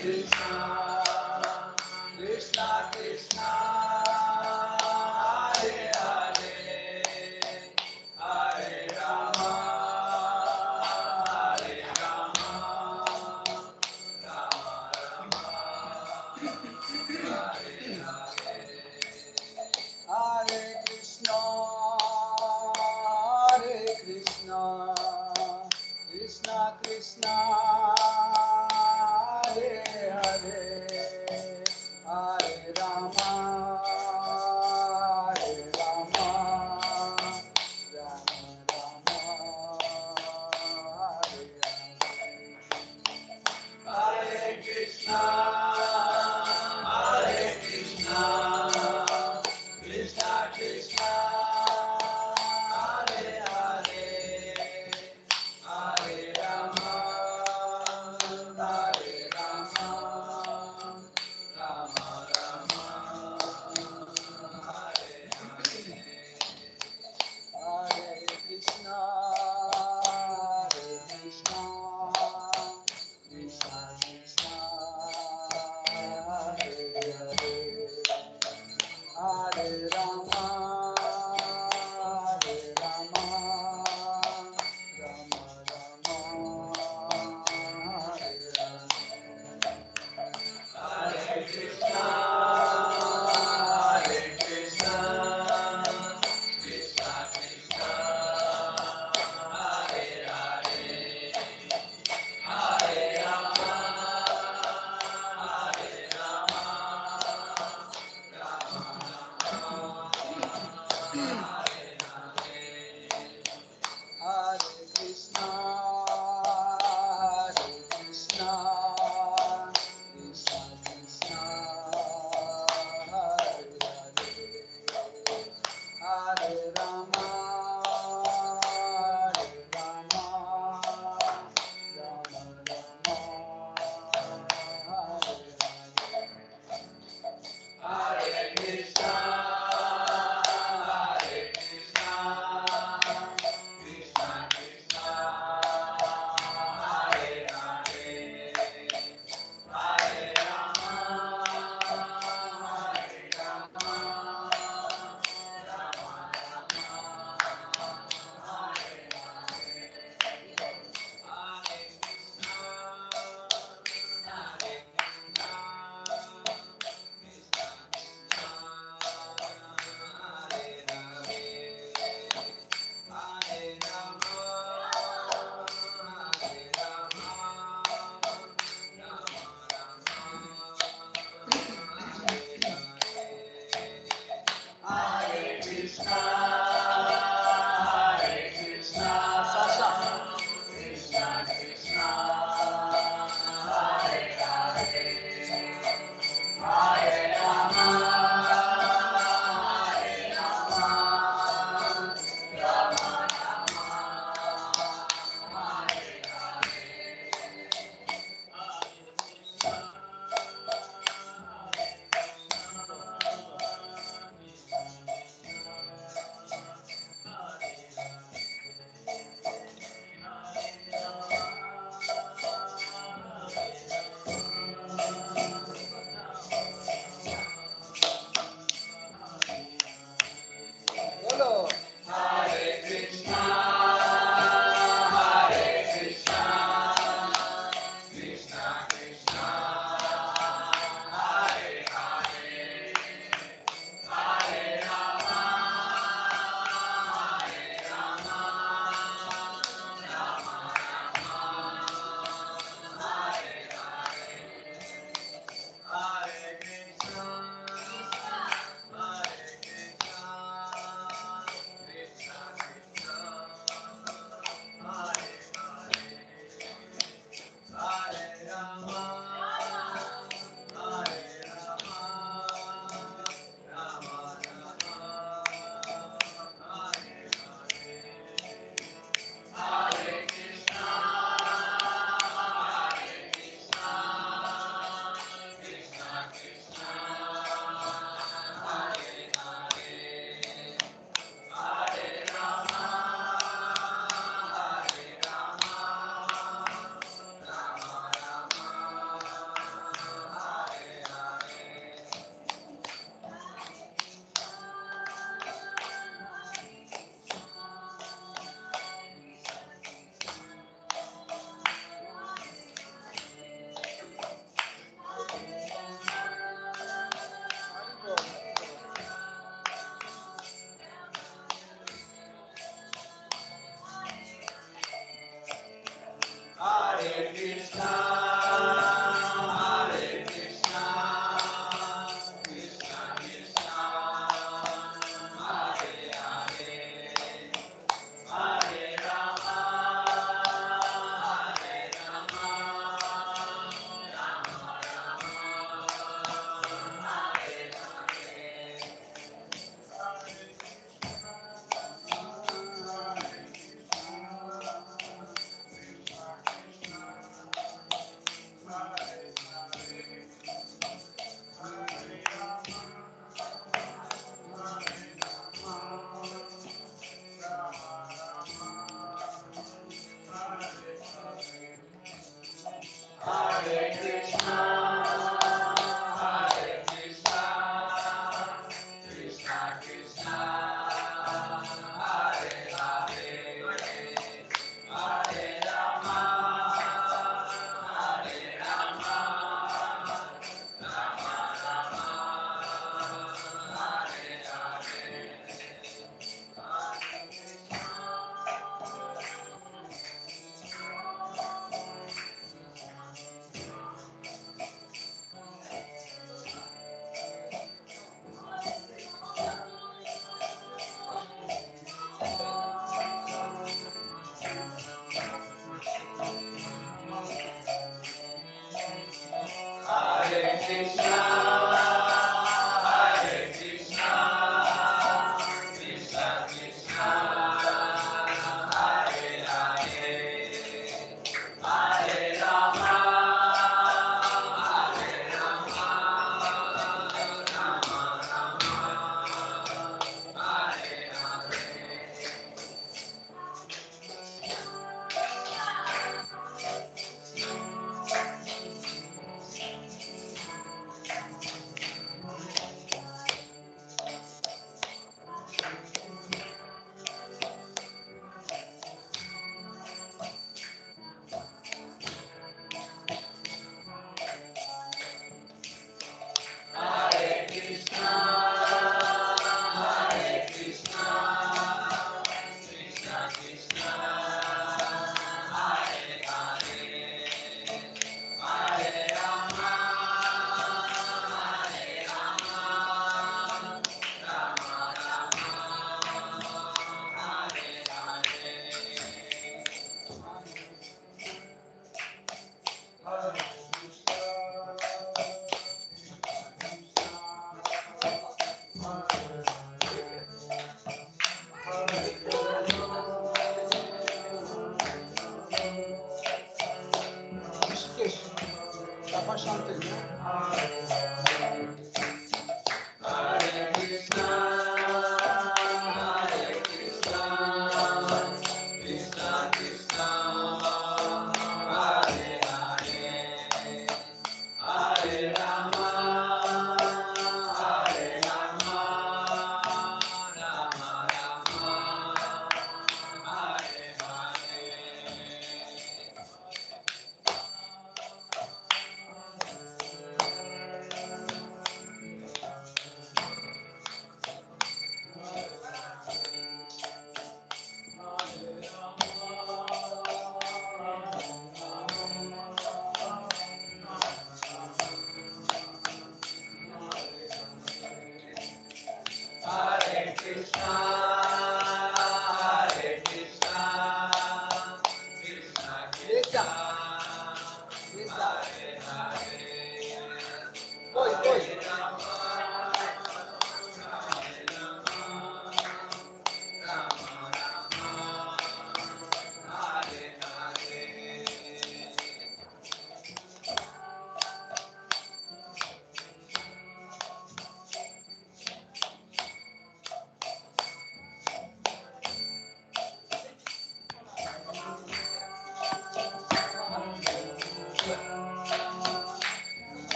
Krishna Krishna Hare Hare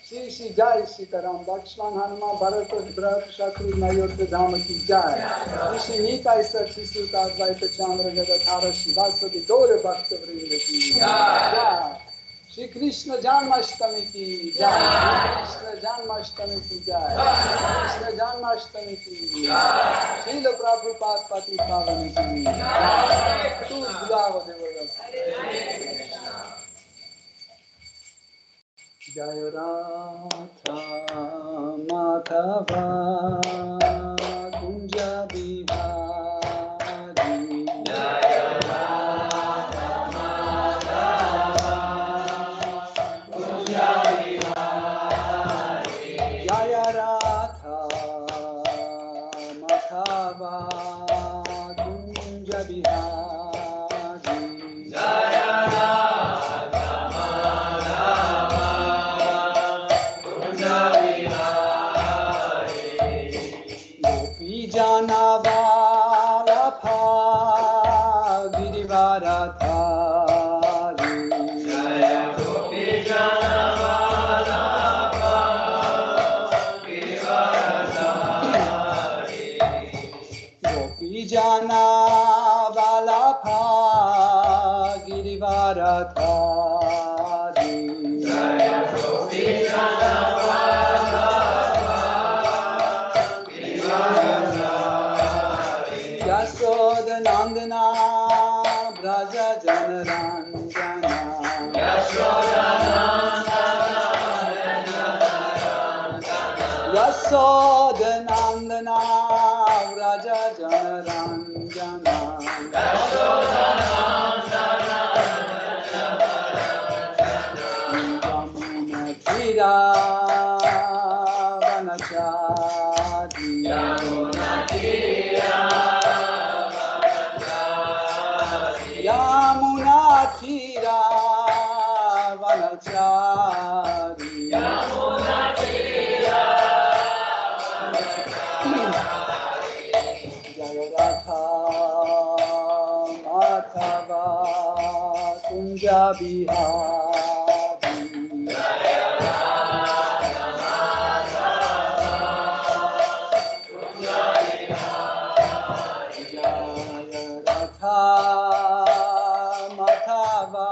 Shri श्री जय सीताराम लक्ष्मण हनुमान भरत भरत शत्रुघ्न अयोध्या धाम की जय श्री नीता श्री सीताद्वैत चंद्र जगधार शिवासदि गौर भक्त वृंद की जय श्री कृष्ण जन्माष्टमी की जय कृष्ण जन्माष्टमी की जय कृष्ण जन्माष्टमी की शील प्रभुपाद पति पावन की तू बुलाओ देवता जय राधा माधवा कुंज बिहारी जय राधा माधवा कुंज बिहारी जय राधा माधवा कुंज बिहारी जय जाना वाला था गिरिवारा था गोपी जाना वाला था गिरिवारा था गोपी जाना वाला था गिरिवारा था गोपी जाना नंदना ब्रज जन रंजना यशोद नंदना ब्रज जन रंजना यमुना तीरा वनचारी यमुना तीरा यमुना तीरा वनचारी यमुना तीरा जय राधा माधवा कुंज बिहारी जय राधा माधवा कुंज बिहारी जय राधा माधवा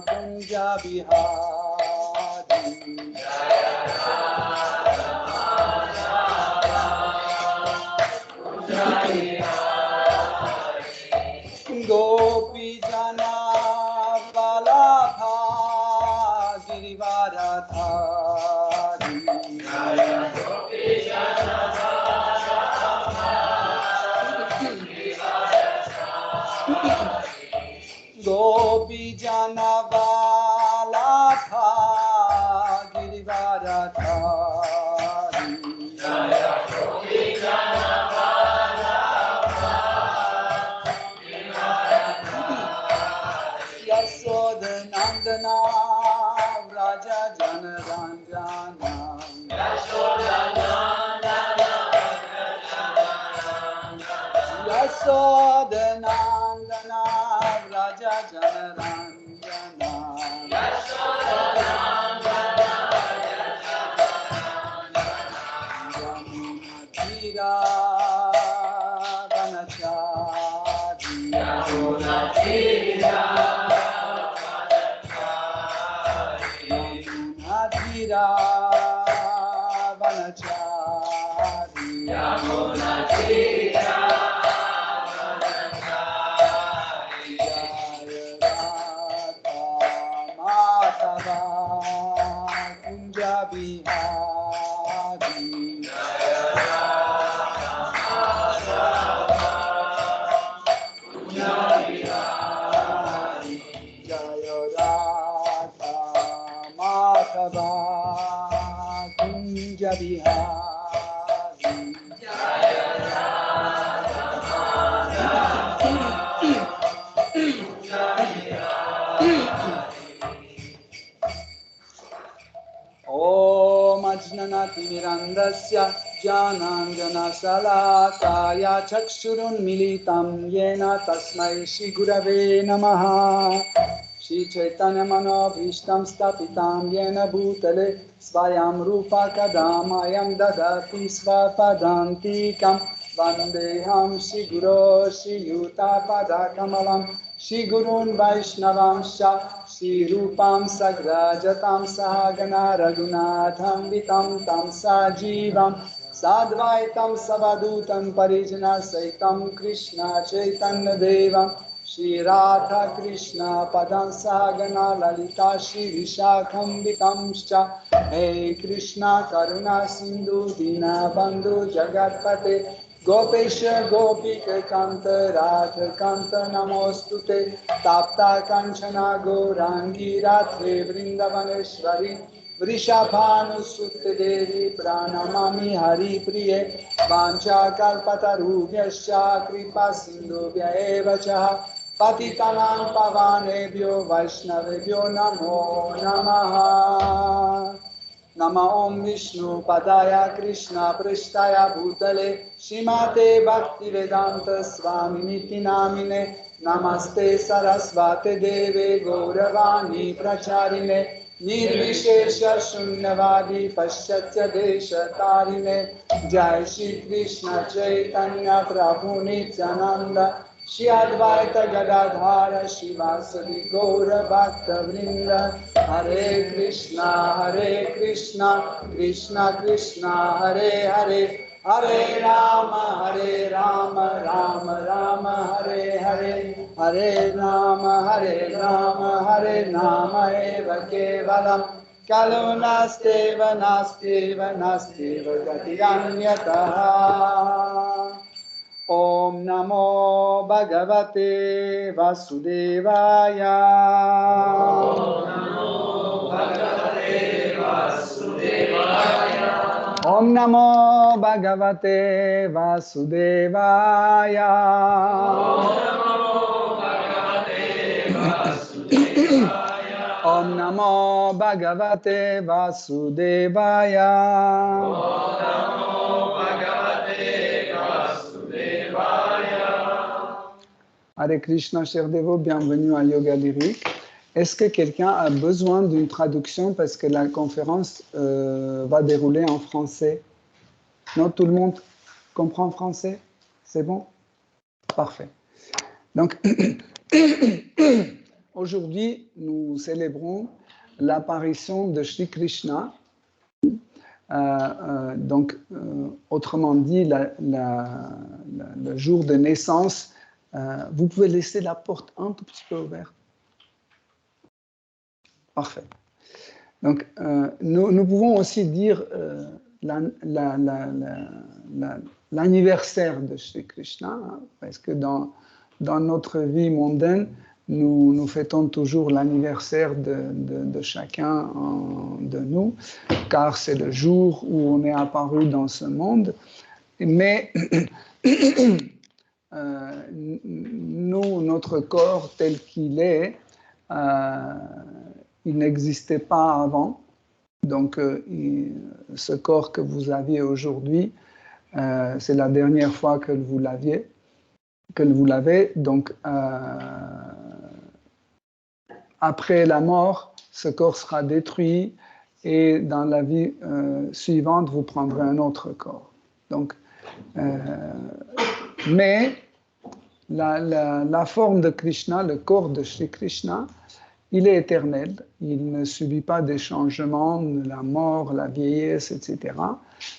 कुंज बिहारी जय राधा माधवा कुंज बिहारी गोपी जना वाला था गिरिवारा था गोपी जना गोपी जाना वाला था गिरिवारा था गोपी जाना वाला था गिरिवारा था यशोद नंदना राजा जन रंजना यशोद नंदना यशोद नंदना राजा जन रंजना यशोद नंदना यमुना तीरा वनचारी यमुना तीरा यमुना तीरा वनचारी यमुना तीरा कुंज बिहारी जय राधा माधवा कुंज बिहारी जय राधा माधवा कुंज बिहारी जय Radha Swajanandasya Jananjana Salakaya Chakshurunmilitam Yena Tasmai Shri Gurave Namaha Shri Chaitanya Manobhishtam Stapitam Yena Bhutale Svayam Rupa Kadamayam Dadati Svapadantikam Vandeham Shri Guru Shri Yuta Padakamalam Shri Gurun Vaishnavamsha Shri Rupam Sagrajatam Sahagana Raghunatham Vitam Tam Sajivam Sadvaitam Savadutam Parijana Saitam Krishna Chaitanya Devam Shri Radha Krishna Padam Sahagana Lalita Shri Vishakham Vitamscha Hey Krishna Karuna Sindhu Dina Bandhu Jagatpate Gopesha Gopika Kanta Radha Kanta Namostute Tapta Kanchana Gaurangi Radhe Vrindavaneshwari Vrishabhanusute Devi Pranamami Hari Priye Vancha Kalpatarubhyascha Kripa Sindhubhya Eva Cha Patitanam Pavanebhyo Vaishnavebhyo Namo Namaha Nama Om Vishnu Padaya Krishna Prishtaya Bhutale Shrimate Bhaktivedanta Swami Niti Namine Namaste Sarasvate Deve Gauravani Pracharine Nirvishesha Shunyavadi Paschatya Desha Tarine Jai Shri Krishna Chaitanya Prabhu Nityananda Shri Advaita Gadadhara Shivasadi Gaura Bhakta Vrinda Hare Krishna Krishna Krishna Hare Hare Hare Rama Rama Rama Hare Hare Hare Rama Hare Rama Eva Kevalam Kalu Nasteva Gatiranyataha Om Namo Bhagavate Vasudevaya Om Namo Bhagavate Vasudevaya Om Namo Bhagavate Vasudevaya Hare Krishna, chers dévots, bienvenue à Yoga Lyrique. Est-ce que quelqu'un a besoin d'une traduction parce que la conférence va dérouler en français? Non, tout le monde comprend français? C'est bon? Parfait. Donc, aujourd'hui, nous célébrons l'apparition de Shri Krishna. Autrement dit, le jour de naissance. Vous pouvez laisser la porte un tout petit peu ouverte. Parfait. Donc, nous pouvons aussi dire l'anniversaire de Shri Krishna, hein, parce que dans notre vie mondaine, nous fêtons toujours l'anniversaire de chacun de nous, car c'est le jour où on est apparu dans ce monde. Mais notre corps tel qu'il est, il n'existait pas avant. Donc, ce corps que vous aviez aujourd'hui, c'est la dernière fois que vous l'avez. Donc, après la mort, ce corps sera détruit et dans la vie suivante, vous prendrez un autre corps. Donc, mais la forme de Krishna, le corps de Shri Krishna, il est éternel, il ne subit pas des changements, la mort, la vieillesse, etc.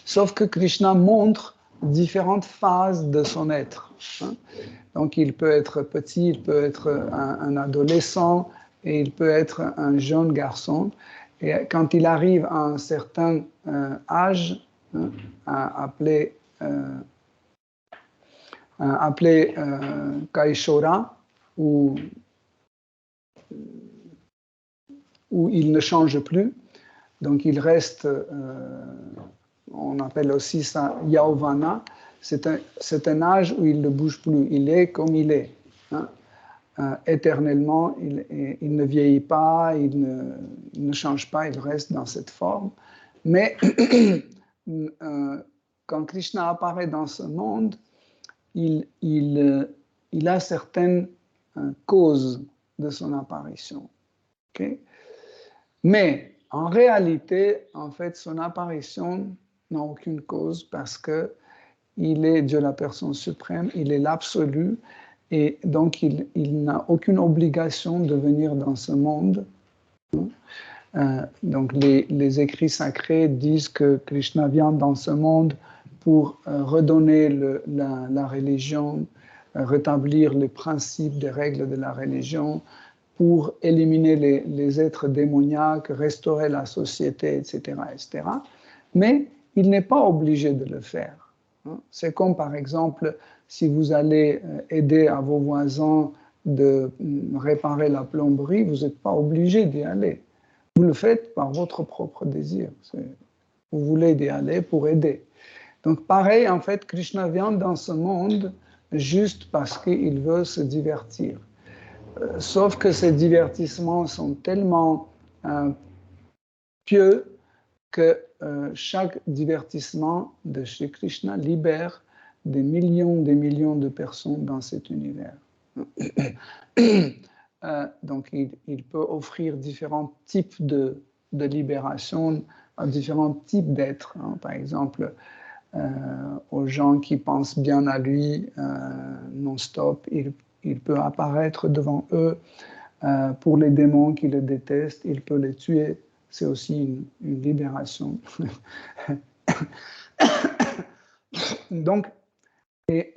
Sauf que Krishna montre différentes phases de son être. Hein. Donc il peut être petit, il peut être un adolescent et il peut être un jeune garçon. Et quand il arrive à un certain âge, hein, appelé Kaishora, où il ne change plus, donc il reste, on appelle aussi ça Yauvana, c'est un âge où il ne bouge plus, il est comme il est, hein. Éternellement, il ne vieillit pas, il ne change pas, il reste dans cette forme, mais quand Krishna apparaît dans ce monde, il a certaines causes de son apparition. Okay? Mais en réalité, en fait, son apparition n'a aucune cause parce que il est Dieu la personne suprême, il est l'absolu, et donc il n'a aucune obligation de venir dans ce monde. Donc les écrits sacrés disent que Krishna vient dans ce monde pour redonner la religion, rétablir les principes des règles de la religion, pour éliminer les êtres démoniaques, restaurer la société, etc., etc. Mais il n'est pas obligé de le faire. C'est comme, par exemple, si vous allez aider à vos voisins de réparer la plomberie, vous n'êtes pas obligé d'y aller. Vous le faites par votre propre désir. Vous voulez y aller pour aider. Donc, pareil, en fait, Krishna vient dans ce monde juste parce qu'il veut se divertir. Sauf que ces divertissements sont tellement pieux que chaque divertissement de Shri Krishna libère des millions de personnes dans cet univers. Donc, il peut offrir différents types de libération à différents types d'êtres. Par exemple, aux gens qui pensent bien à lui non-stop, il peut apparaître devant eux. Pour les démons qui le détestent, il peut les tuer. C'est aussi une libération. Donc, et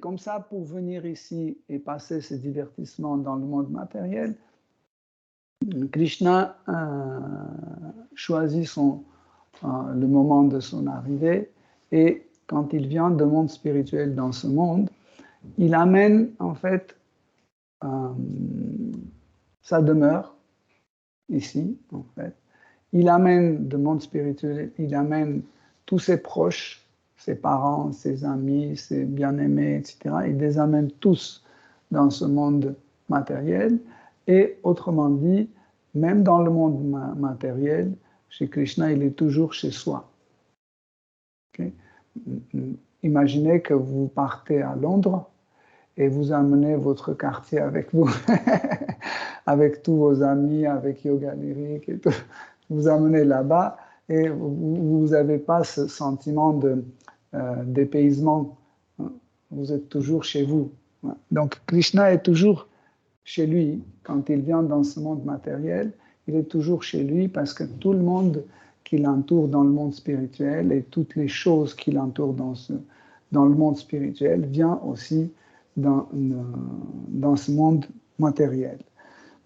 comme ça, pour venir ici et passer ces divertissements dans le monde matériel, Krishna choisit le moment de son arrivée, et quand il vient du monde spirituel dans ce monde, il amène en fait sa demeure ici, en fait. Il amène du monde spirituel, il amène tous ses proches, ses parents, ses amis, ses bien-aimés, etc. Il les amène tous dans ce monde matériel. Et autrement dit, même dans le monde matériel, chez Krishna, il est toujours chez soi. Okay? Imaginez que vous partez à Londres et vous amenez votre quartier avec vous, avec tous vos amis, avec Yoga Lyrique et tout. Vous amenez là-bas et vous n'avez pas ce sentiment d'épaisement. Vous êtes toujours chez vous. Donc Krishna est toujours chez lui. Quand il vient dans ce monde matériel, il est toujours chez lui parce que tout le monde qui l'entoure dans le monde spirituel et toutes les choses qui l'entourent dans le monde spirituel vient aussi dans ce monde matériel.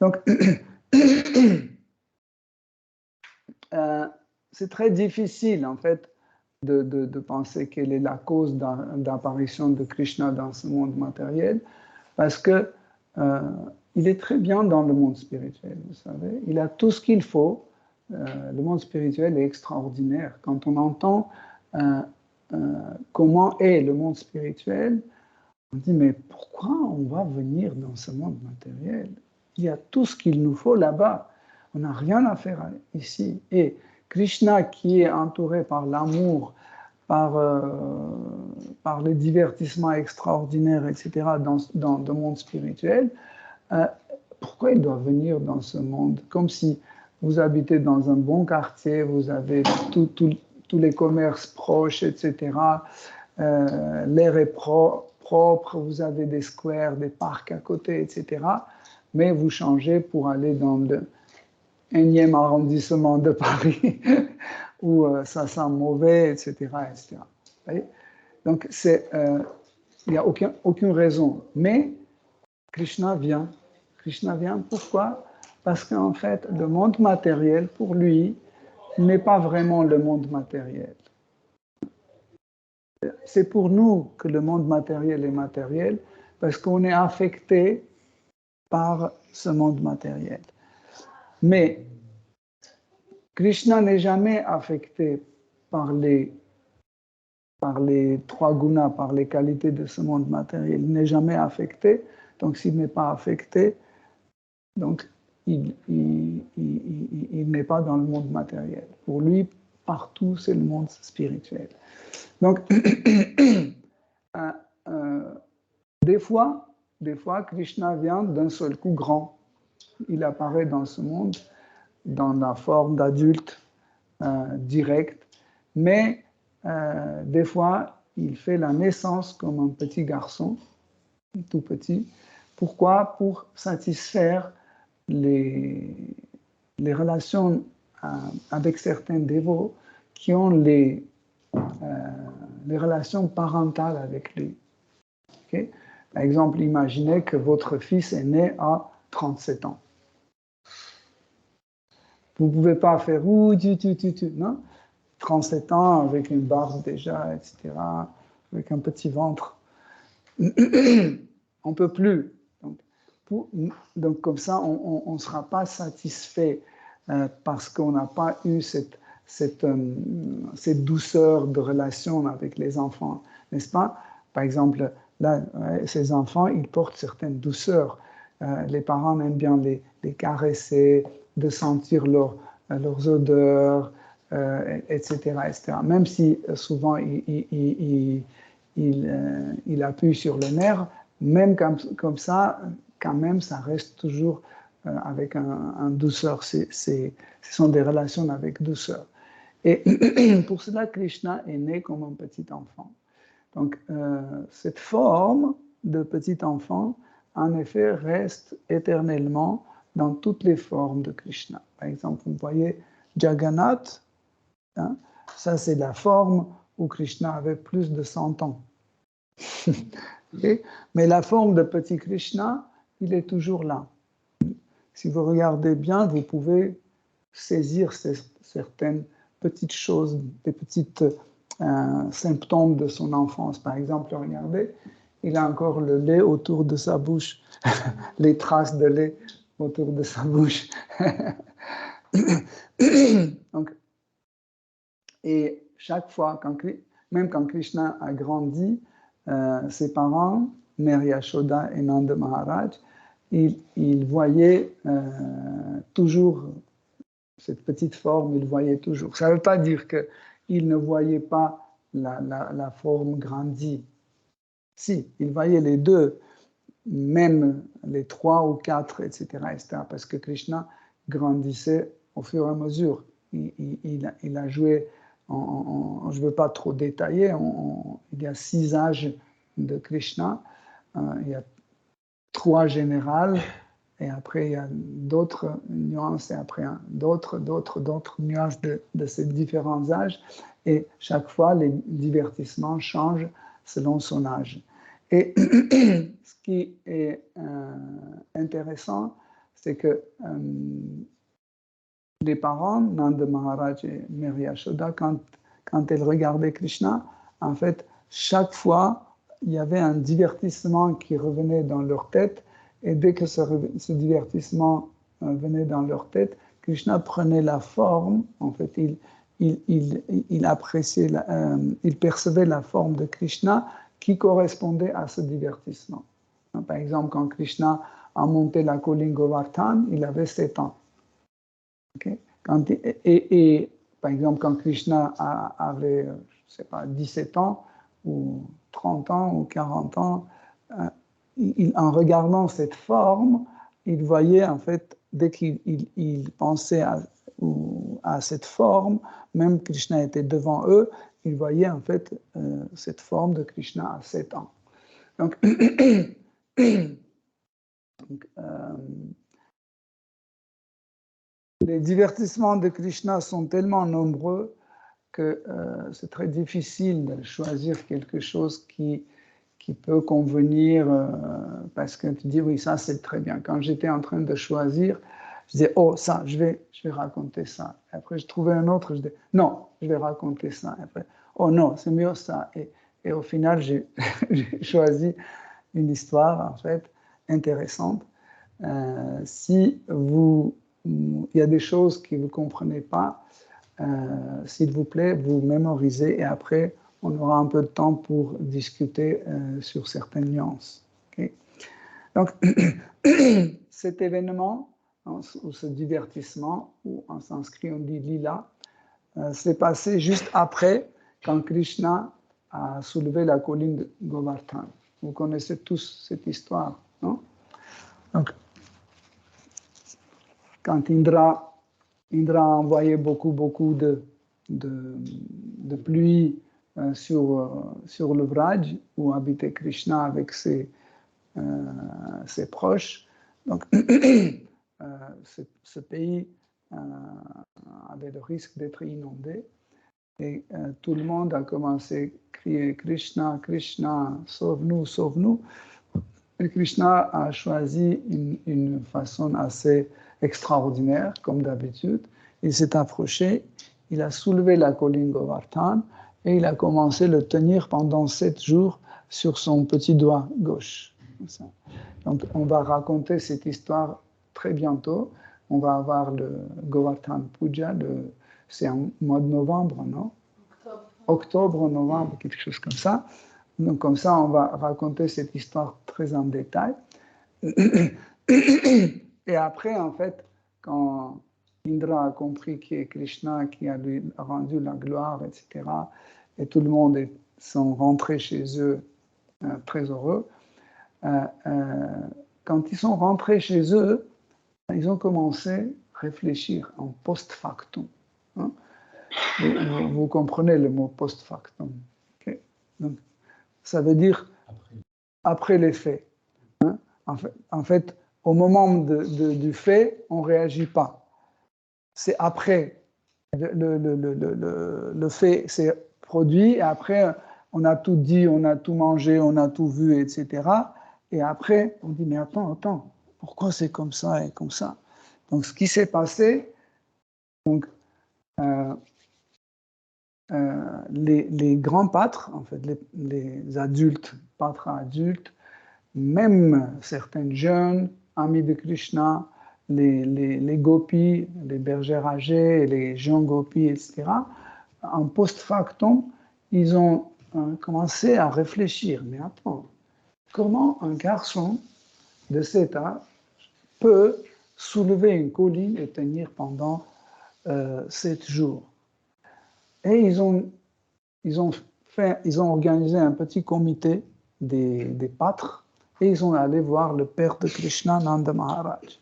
Donc, c'est très difficile, en fait, de penser quelle est la cause d'apparition de Krishna dans ce monde matériel, parce que il est très bien dans le monde spirituel, vous savez. Il a tout ce qu'il faut. Le monde spirituel est extraordinaire. Quand on entend comment est le monde spirituel, on dit, mais pourquoi on va venir dans ce monde matériel? Il y a tout ce qu'il nous faut là-bas. On n'a rien à faire ici. Et Krishna, qui est entouré par l'amour, par les divertissements extraordinaires, etc., dans le monde spirituel, pourquoi il doit venir dans ce monde? Comme si vous habitez dans un bon quartier, vous avez tous les commerces proches, etc., l'air est propre, vous avez des squares, des parcs à côté, etc., mais vous changez pour aller dans le 1e arrondissement de Paris, où ça sent mauvais, etc., etc. Vous voyez? Donc, il n'y a aucune raison. Mais Krishna vient. Krishna vient, pourquoi? Parce qu'en fait, le monde matériel, pour lui, n'est pas vraiment le monde matériel. C'est pour nous que le monde matériel est matériel, parce qu'on est affecté par ce monde matériel. Mais Krishna n'est jamais affecté par les 3 gunas, par les qualités de ce monde matériel. Il n'est jamais affecté. Donc, s'il n'est pas affecté, donc il n'est pas dans le monde matériel. Pour lui, partout, c'est le monde spirituel. Donc, des fois, Krishna vient d'un seul coup grand. Il apparaît dans ce monde dans la forme d'adulte direct, mais des fois, il fait la naissance comme un petit garçon, tout petit. Pourquoi? Pour satisfaire les relations avec certains dévots qui ont les relations parentales avec lui. Okay? Par exemple, imaginez que votre fils est né à 37 ans. Vous ne pouvez pas faire non? 37 ans avec une barbe déjà, etc., avec un petit ventre. On ne peut plus. Donc comme ça, on ne sera pas satisfait parce qu'on n'a pas eu cette douceur de relation avec les enfants, n'est-ce pas? Par exemple, là, ces enfants, ils portent certaines douceurs. Les parents aiment bien les caresser, de sentir leurs odeurs, etc., etc. Même si souvent il appuie sur le nerf, même comme ça, quand même, ça reste toujours avec un douceur. Ce sont des relations avec douceur. Et pour cela, Krishna est né comme un petit enfant. Donc, cette forme de petit enfant, en effet, reste éternellement dans toutes les formes de Krishna. Par exemple, vous voyez Jagannath, hein, ça c'est la forme où Krishna avait plus de 100 ans. Okay? Mais la forme de petit Krishna, il est toujours là. Si vous regardez bien, vous pouvez saisir certaines petites choses, des petits symptômes de son enfance. Par exemple, regardez, il a encore le lait autour de sa bouche, les traces de lait autour de sa bouche. Donc, et chaque fois, même quand Krishna a grandi, ses parents, Mère Yashoda et Nanda Maharaj, ils voyaient toujours cette petite forme, ils voyaient toujours. Ça ne veut pas dire qu'ils ne voyaient pas la forme grandie. Si, ils voyaient les deux, même les 3 ou 4, etc., etc., parce que Krishna grandissait au fur et à mesure. Il a joué, je ne veux pas trop détailler, il y a 6 âges de Krishna, il y a 3 générales, et après il y a d'autres nuances, et après d'autres nuances de ces différents âges, et chaque fois les divertissements changent selon son âge. Et ce qui est intéressant, c'est que les parents, Nanda Maharaj et Mère Yashoda, quand elles regardaient Krishna, en fait, chaque fois, il y avait un divertissement qui revenait dans leur tête, et dès que ce divertissement venait dans leur tête, Krishna prenait la forme, en fait, il appréciait, il percevait la forme de Krishna qui correspondait à ce divertissement. Par exemple, quand Krishna a monté la colline Govardhan, il avait 7 ans. Okay? Et par exemple, quand Krishna avait, je ne sais pas, 17 ans, ou 30 ans, ou 40 ans, en regardant cette forme, il voyait en fait, dès qu'il pensait à cette forme, même Krishna était devant eux, il voyait en fait cette forme de Krishna à 7 ans. Donc, les divertissements de Krishna sont tellement nombreux que c'est très difficile de choisir quelque chose qui peut convenir parce que tu dis oui, ça c'est très bien. Quand j'étais en train de choisir, je disais oh ça, je vais raconter ça. Après je trouvais un autre, je disais non, je vais raconter ça. Après oh non, c'est mieux ça. Et au final j'ai choisi une histoire en fait intéressante. Si il y a des choses que vous ne comprenez pas, s'il vous plaît, vous mémorisez et après, on aura un peu de temps pour discuter sur certaines nuances. Okay? Donc, cet événement, ou ce divertissement, ou en sanskrit on dit lila, s'est passé juste après, quand Krishna a soulevé la colline de Govardhan. Vous connaissez tous cette histoire, non? Donc, quand Indra a envoyé beaucoup de pluie sur le Vraj, où habitait Krishna avec ses proches. Donc, ce pays avait le risque d'être inondé. Et tout le monde a commencé à crier Krishna, Krishna, sauve-nous, sauve-nous. Et Krishna a choisi une façon assez extraordinaire, comme d'habitude. Il s'est approché, il a soulevé la colline Govardhan et il a commencé à le tenir pendant 7 jours sur son petit doigt gauche. Donc, on va raconter cette histoire très bientôt. On va avoir le Govardhan Puja, c'est en mois de novembre, non? Octobre, novembre, quelque chose comme ça. Donc, comme ça, on va raconter cette histoire très en détail. Et après, en fait, quand Indra a compris qui est Krishna, qui a lui rendu la gloire, etc., et tout le monde sont rentrés chez eux très heureux, quand ils sont rentrés chez eux, ils ont commencé à réfléchir en post-factum. Hein? Vous comprenez le mot post-factum. Okay? Donc, ça veut dire après les faits. Hein? En fait, au moment du fait, on ne réagit pas. C'est après. Le fait s'est produit, et après, on a tout dit, on a tout mangé, on a tout vu, etc. Et après, on dit, mais attends, pourquoi c'est comme ça et comme ça? Donc, ce qui s'est passé, donc, les grands pâtres, en fait, les adultes, pâtres adultes, même certains jeunes, amis de Krishna, les gopis, les bergères âgées, les jeunes gopis, etc., en post-factum, ils ont commencé à réfléchir. Mais attends, comment un garçon de cet âge peut soulever une colline et tenir pendant 7 jours? Et ils ont organisé un petit comité des pâtres et ils sont allés voir le père de Krishna, Nanda Maharaj.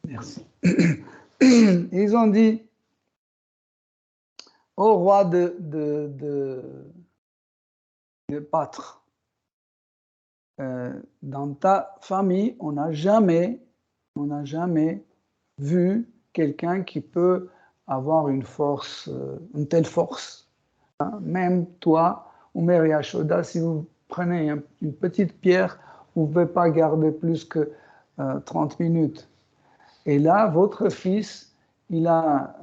Merci. Et ils ont dit, au roi de pâtres, dans ta famille, on n'a jamais vu quelqu'un qui peut avoir une telle force. Hein? Même toi, Omer Yashoda, si vous prenez une petite pierre, vous ne pouvez pas garder plus que 30 minutes. Et là, votre fils, il a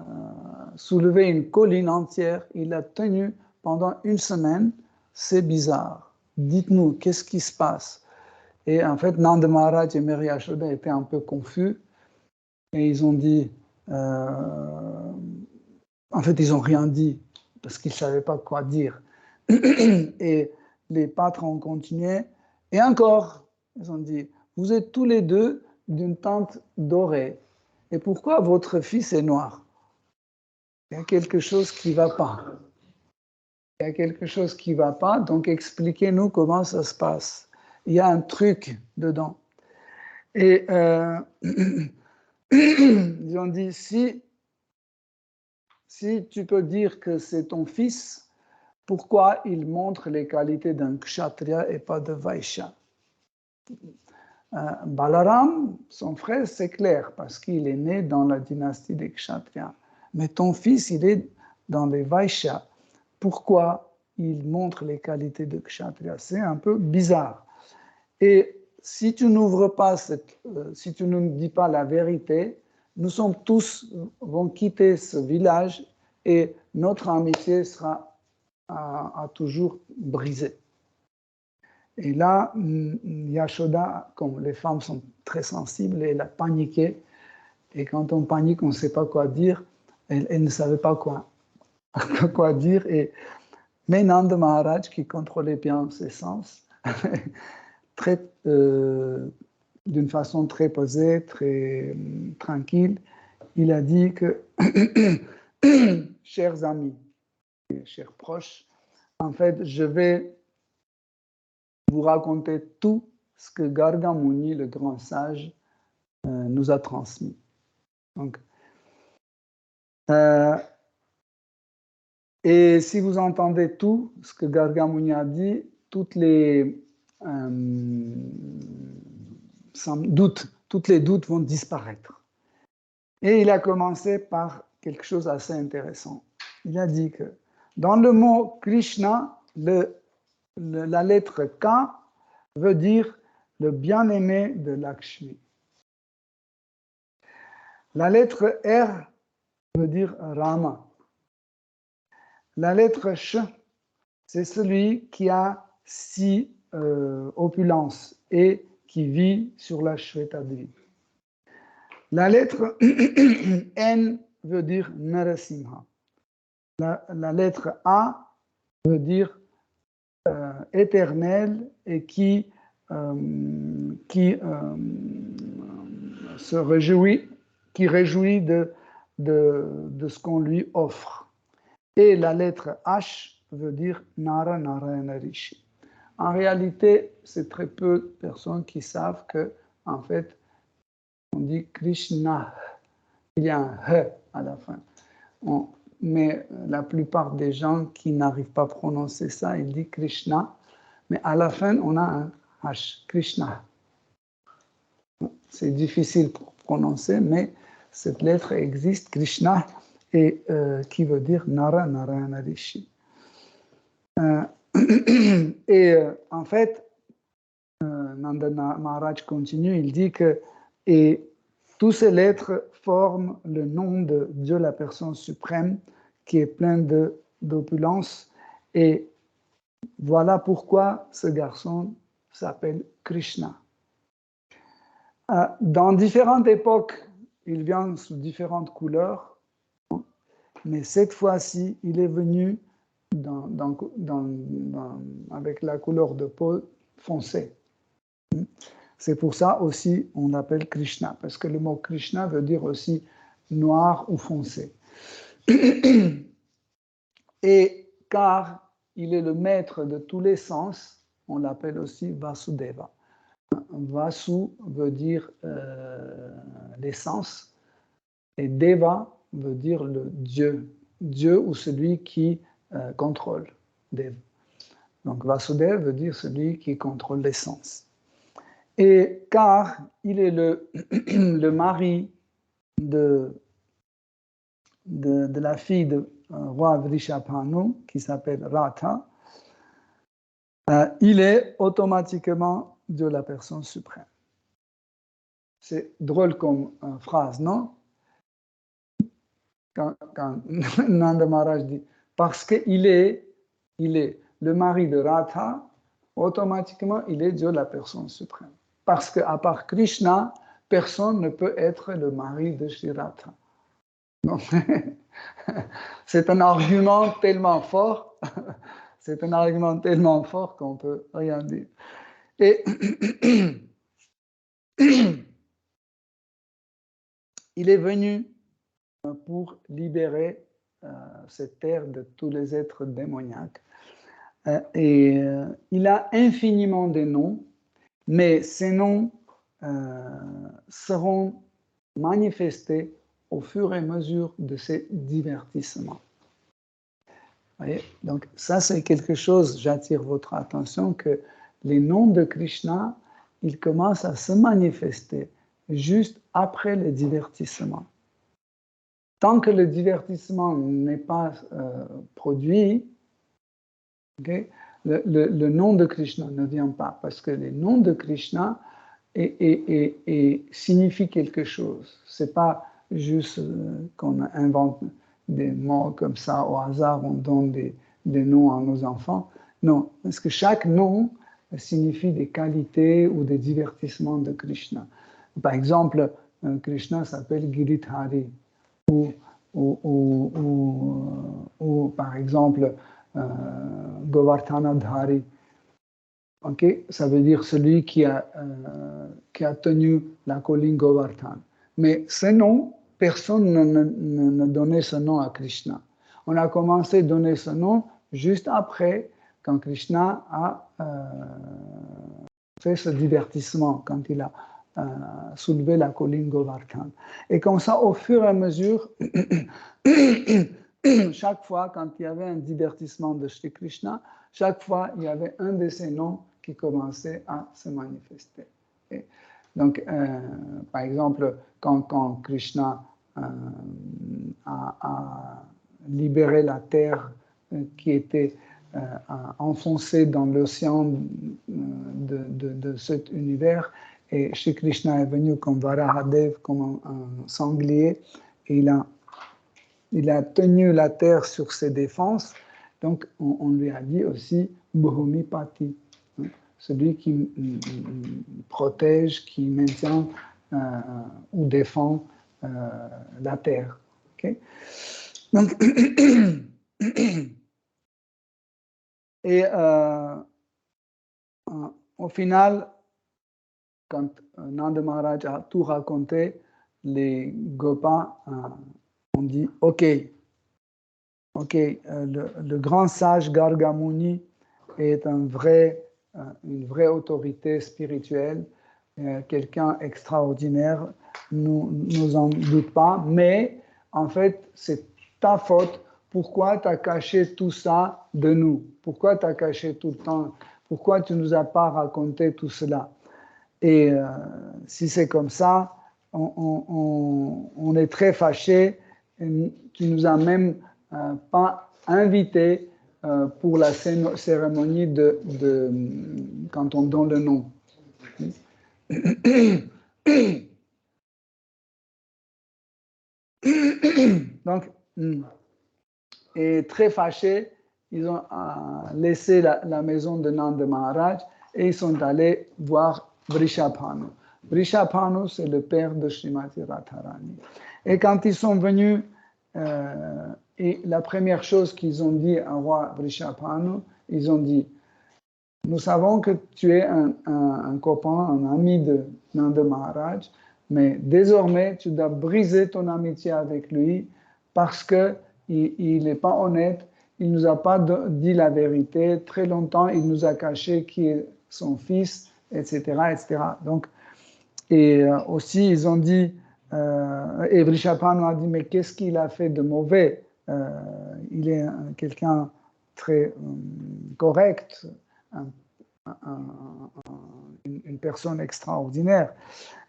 soulevé une colline entière, il l'a tenue pendant 1 semaine. C'est bizarre. Dites-nous, qu'est-ce qui se passe? Et en fait, Nanda Maharaj et Mary Yashoda étaient un peu confus. Et ils ont dit... en fait, ils n'ont rien dit, parce qu'ils ne savaient pas quoi dire. Et les pâtres ont continué. Et encore, ils ont dit, vous êtes tous les deux d'une teinte dorée. Et pourquoi votre fils est noir? Il y a quelque chose qui ne va pas. Il y a quelque chose qui ne va pas, donc expliquez-nous comment ça se passe. Il y a un truc dedans. Et ils ont dit, si tu peux dire que c'est ton fils, pourquoi il montre les qualités d'un kshatriya et pas de vaishya? Balaram, son frère, c'est clair, parce qu'il est né dans la dynastie des kshatriyas. Mais ton fils, il est dans les vaishyas. Pourquoi il montre les qualités de kshatriya? C'est un peu bizarre. Et si tu n'ouvres pas si tu ne nous dis pas la vérité, nous sommes tous vont quitter ce village et notre amitié sera à toujours brisée. Et là, Yashoda, comme les femmes sont très sensibles, elle a paniqué. Et quand on panique, on ne sait pas quoi dire. Elle ne savait pas quoi dire. Mais Nanda Maharaj, qui contrôlait bien ses sens, d'une façon très posée, très tranquille, il a dit que chers amis, chers proches, en fait, je vais vous raconter tout ce que Garga Muni, le grand sage, nous a transmis. Donc, et si vous entendez tout ce que Garga Muni a dit, toutes les doutes vont disparaître. Et il a commencé par quelque chose d'assez intéressant. Il a dit que dans le mot Krishna, la lettre K veut dire le bien-aimé de Lakshmi. La lettre R veut dire Rama. La lettre Sh, c'est celui qui a 6 opulences et qui vit sur la Shvetadri. La lettre N veut dire Narasimha. La lettre A veut dire éternel et qui se réjouit, de ce qu'on lui offre. Et la lettre H veut dire Nara Narayana Rishi. En réalité, c'est très peu de personnes qui savent que, en fait, on dit Krishna. Il y a un H à la fin. Mais la plupart des gens qui n'arrivent pas à prononcer ça, ils disent Krishna. Mais à la fin, on a un H, Krishna. C'est difficile pour prononcer, mais cette lettre existe, Krishna, et qui veut dire Nara Narayana Rishi. En fait, Nanda Maharaj continue, il dit que toutes ces lettres forment le nom de Dieu, la personne suprême, qui est plein d'opulence. Et voilà pourquoi ce garçon s'appelle Krishna. Dans différentes époques, il vient sous différentes couleurs, mais cette fois-ci, il est venu avec la couleur de peau foncée. C'est pour ça aussi on l'appelle Krishna, parce que le mot Krishna veut dire aussi noir ou foncé. Et car il est le maître de tous les sens, on l'appelle aussi Vasudeva. Vasu veut dire les sens, et Deva veut dire le Dieu. Dieu ou celui qui contrôle. Dev. Donc Vasudeva veut dire celui qui contrôle les sens. Et car il est le mari de la fille du roi Vrishabhanu, qui s'appelle Radha, il est automatiquement de la personne suprême. C'est drôle comme phrase, non? Quand Nanda Maharaj dit, parce qu'il est le mari de Radha, automatiquement il est Dieu la personne suprême. Parce qu'à part Krishna, personne ne peut être le mari de Shri Radha. Donc, c'est un argument tellement fort, qu'on peut rien dire. Et il est venu pour libérer cette terre de tous les êtres démoniaques. Il a infiniment de noms, mais ces noms seront manifestés au fur et à mesure de ses divertissements. Voyez? Donc ça, c'est quelque chose, j'attire votre attention, que les noms de Krishna, ils commencent à se manifester juste après le divertissement. Tant que le divertissement n'est pas produit, okay, le nom de Krishna ne vient pas, parce que les noms de Krishna signifient quelque chose. Ce n'est pas juste qu'on invente des mots comme ça au hasard, on donne des noms à nos enfants. Non, parce que chaque nom signifie des qualités ou des divertissements de Krishna. Par exemple, Krishna s'appelle Giridhari, ou par exemple Govardhanadhari. Okay? Ça veut dire celui qui a tenu la colline Govardhan. Mais ce nom personne ne donnait ce nom à Krishna. On a commencé à donner ce nom juste après, quand Krishna a fait ce divertissement, quand il a soulevé la colline Govardhan. Et comme ça, au fur et à mesure, chaque fois, quand il y avait un divertissement de Shri Krishna, chaque fois, il y avait un de ces noms qui commençait à se manifester. Et donc, par exemple, quand Krishna a libéré la terre qui était enfoncée dans l'océan de cet univers, et Shri Krishna est venu comme Varahadev, comme un sanglier, et il a tenu la terre sur ses défenses. Donc, on lui a dit aussi Bhumipati, celui qui protège, qui maintient ou défend la terre. Okay? Donc, et au final, quand Nanda Maharaj a tout raconté, les Gopas ont dit OK, le grand sage Garga Muni est une vraie autorité spirituelle, quelqu'un extraordinaire, nous en doute pas, mais en fait, c'est ta faute. Pourquoi tu as caché tout ça de nous? Pourquoi tu as caché tout le temps? Pourquoi tu ne nous as pas raconté tout cela? Et si c'est comme ça, on est très fâché. Tu nous as même pas invités pour la cérémonie de quand on donne le nom. Donc, et très fâchés, ils ont laissé la maison de Nanda Maharaj et ils sont allés voir Vrishabhanu. Vrishabhanu, c'est le père de Srimati Radharani. Et quand ils sont venus, et la première chose qu'ils ont dit au roi Vrishabhanu, ils ont dit, nous savons que tu es un copain, un ami de Nanda Maharaj, mais désormais, tu dois briser ton amitié avec lui parce qu'il n'est pas honnête, il ne nous a pas dit la vérité, très longtemps, il nous a caché qui est son fils, etc. etc. Donc, et aussi, ils ont dit, et Vrishabhanu a dit, mais qu'est-ce qu'il a fait de mauvais? Il est quelqu'un très correct, une personne extraordinaire.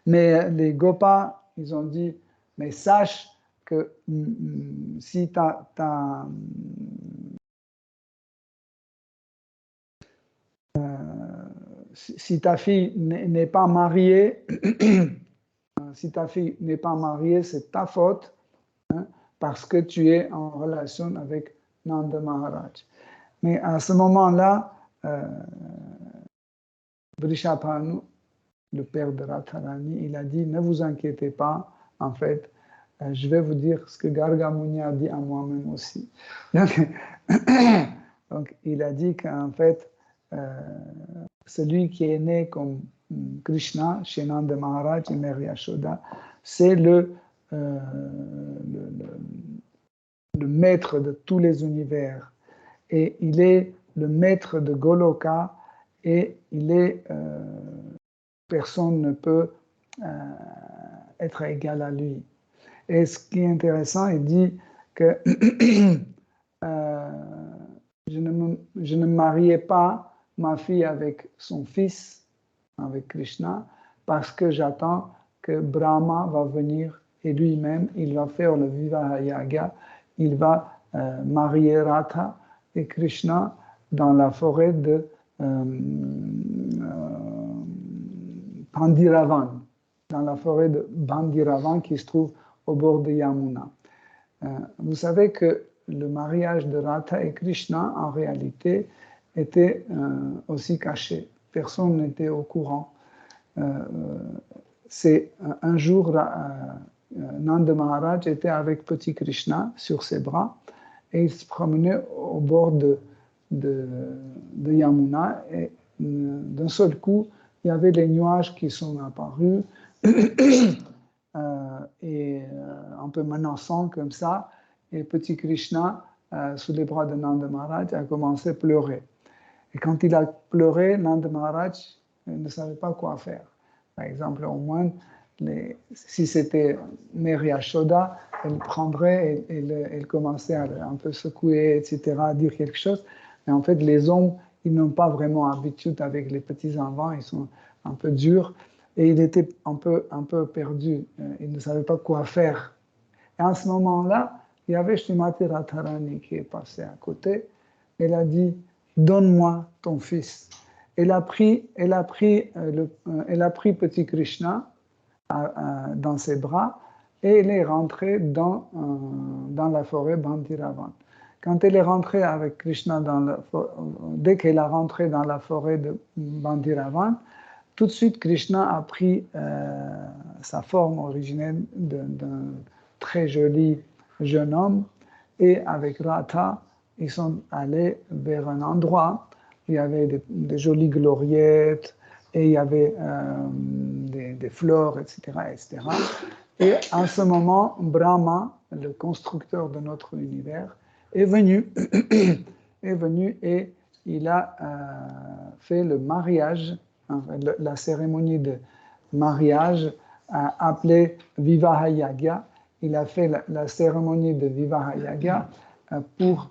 Mais les Gopas, ils ont dit, mais sache que si si ta fille n'est pas mariée, si ta fille n'est pas mariée, c'est ta faute, hein, parce que tu es en relation avec Nanda Maharaj. Mais à ce moment-là, Vrishabhanu, le père de Radharani, il a dit, ne vous inquiétez pas, en fait, je vais vous dire ce que Garga Muni a dit à moi-même aussi. Donc, il a dit qu'en fait, celui qui est né comme Krishna, chez Nanda Maharaj et Mère Yashoda, c'est le maître de tous les univers. Et il est le maître de Goloka et il est... personne ne peut être égal à lui. Et ce qui est intéressant, il dit que je ne mariais pas ma fille avec son fils, avec Krishna, parce que j'attends que Brahma va venir et lui-même, il va faire le Vivaha Yaga, il va marier Radha et Krishna dans la forêt de Bandiravan, dans la forêt de Bandiravan qui se trouve au bord de Yamuna. Vous savez que le mariage de Radha et Krishna, en réalité, était aussi caché. Personne n'était au courant. C'est un jour, Nanda Maharaj était avec petit Krishna sur ses bras et il se promenait au bord de Yamuna et d'un seul coup, il y avait les nuages qui sont apparus et un peu menaçant comme ça. Et petit Krishna, sous les bras de Nanda Maharaj, a commencé à pleurer. Et quand il a pleuré, Nanda Maharaj ne savait pas quoi faire. Par exemple, au moins, si c'était Mary Yashoda, elle prendrait et elle commençait à un peu secouer, etc., à dire quelque chose. Mais en fait, les hommes, ils n'ont pas vraiment habitude avec les petits-enfants, ils sont un peu durs. Et il était un peu perdu, il ne savait pas quoi faire. Et en ce moment-là, il y avait Srimati Radharani qui est passée à côté. Elle a dit, donne-moi ton fils. Elle a pris petit Krishna dans ses bras et elle est rentrée dans la forêt Bandiravan. Quand elle est rentrée avec Krishna dès qu'elle est rentrée dans la forêt de Bandiravan, tout de suite Krishna a pris sa forme originelle d'un très joli jeune homme et avec Radha, ils sont allés vers un endroit où il y avait des jolies gloriettes et il y avait des fleurs, etc., etc. Et à ce moment, Brahma, le constructeur de notre univers, est venu, et il a fait le mariage, la cérémonie de mariage appelée Vivaha Yagya. Il a fait la cérémonie de Vivaha Yagya pour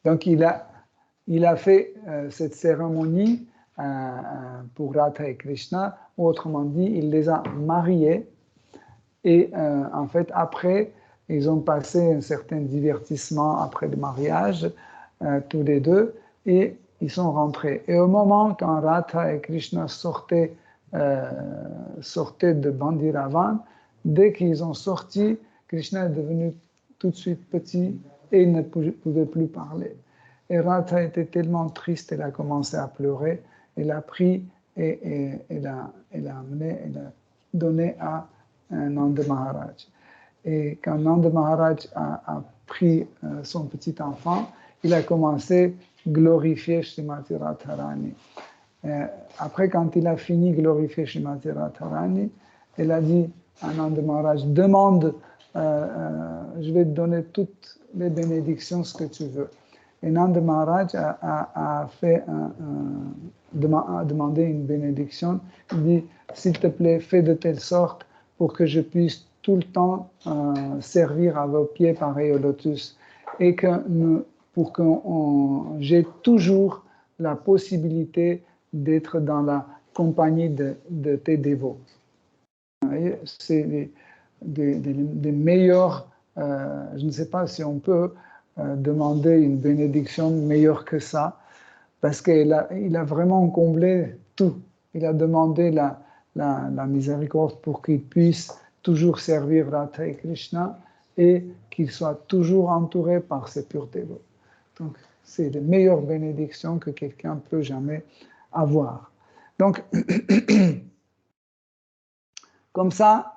donc il a fait cette cérémonie pour Radha et Krishna, autrement dit, il les a mariés et en fait après, ils ont passé un certain divertissement après le mariage, tous les deux, et ils sont rentrés. Et au moment quand Radha et Krishna sortaient de Bandiravan, dès qu'ils ont sorti, Krishna est devenu tout de suite petit et il ne pouvait plus parler. Et Radha était tellement triste, elle a commencé à pleurer, elle a pris et elle a amené, elle a donné à Nanda Maharaj. Et quand Nanda Maharaj a pris son petit enfant, il a commencé à glorifier Srimati Radharani. Après, quand il a fini de glorifier Srimati Radharani, elle a dit à Nanda Maharaj, demande, je vais te donner toutes les bénédictions, ce que tu veux. Et Nanda Maharaj a demandé une bénédiction. Il dit, s'il te plaît, fais de telle sorte pour que je puisse tout le temps servir à vos pieds pareil au lotus et pour que j'ai toujours la possibilité d'être dans la compagnie de tes dévots. C'est des meilleurs, je ne sais pas si on peut demander une bénédiction meilleure que ça, parce qu'il a vraiment comblé tout. Il a demandé la miséricorde pour qu'il puisse toujours servir Radha et Krishna et qu'il soit toujours entouré par ses purs dévots. Donc, c'est la meilleure bénédiction que quelqu'un peut jamais avoir. Donc, comme ça,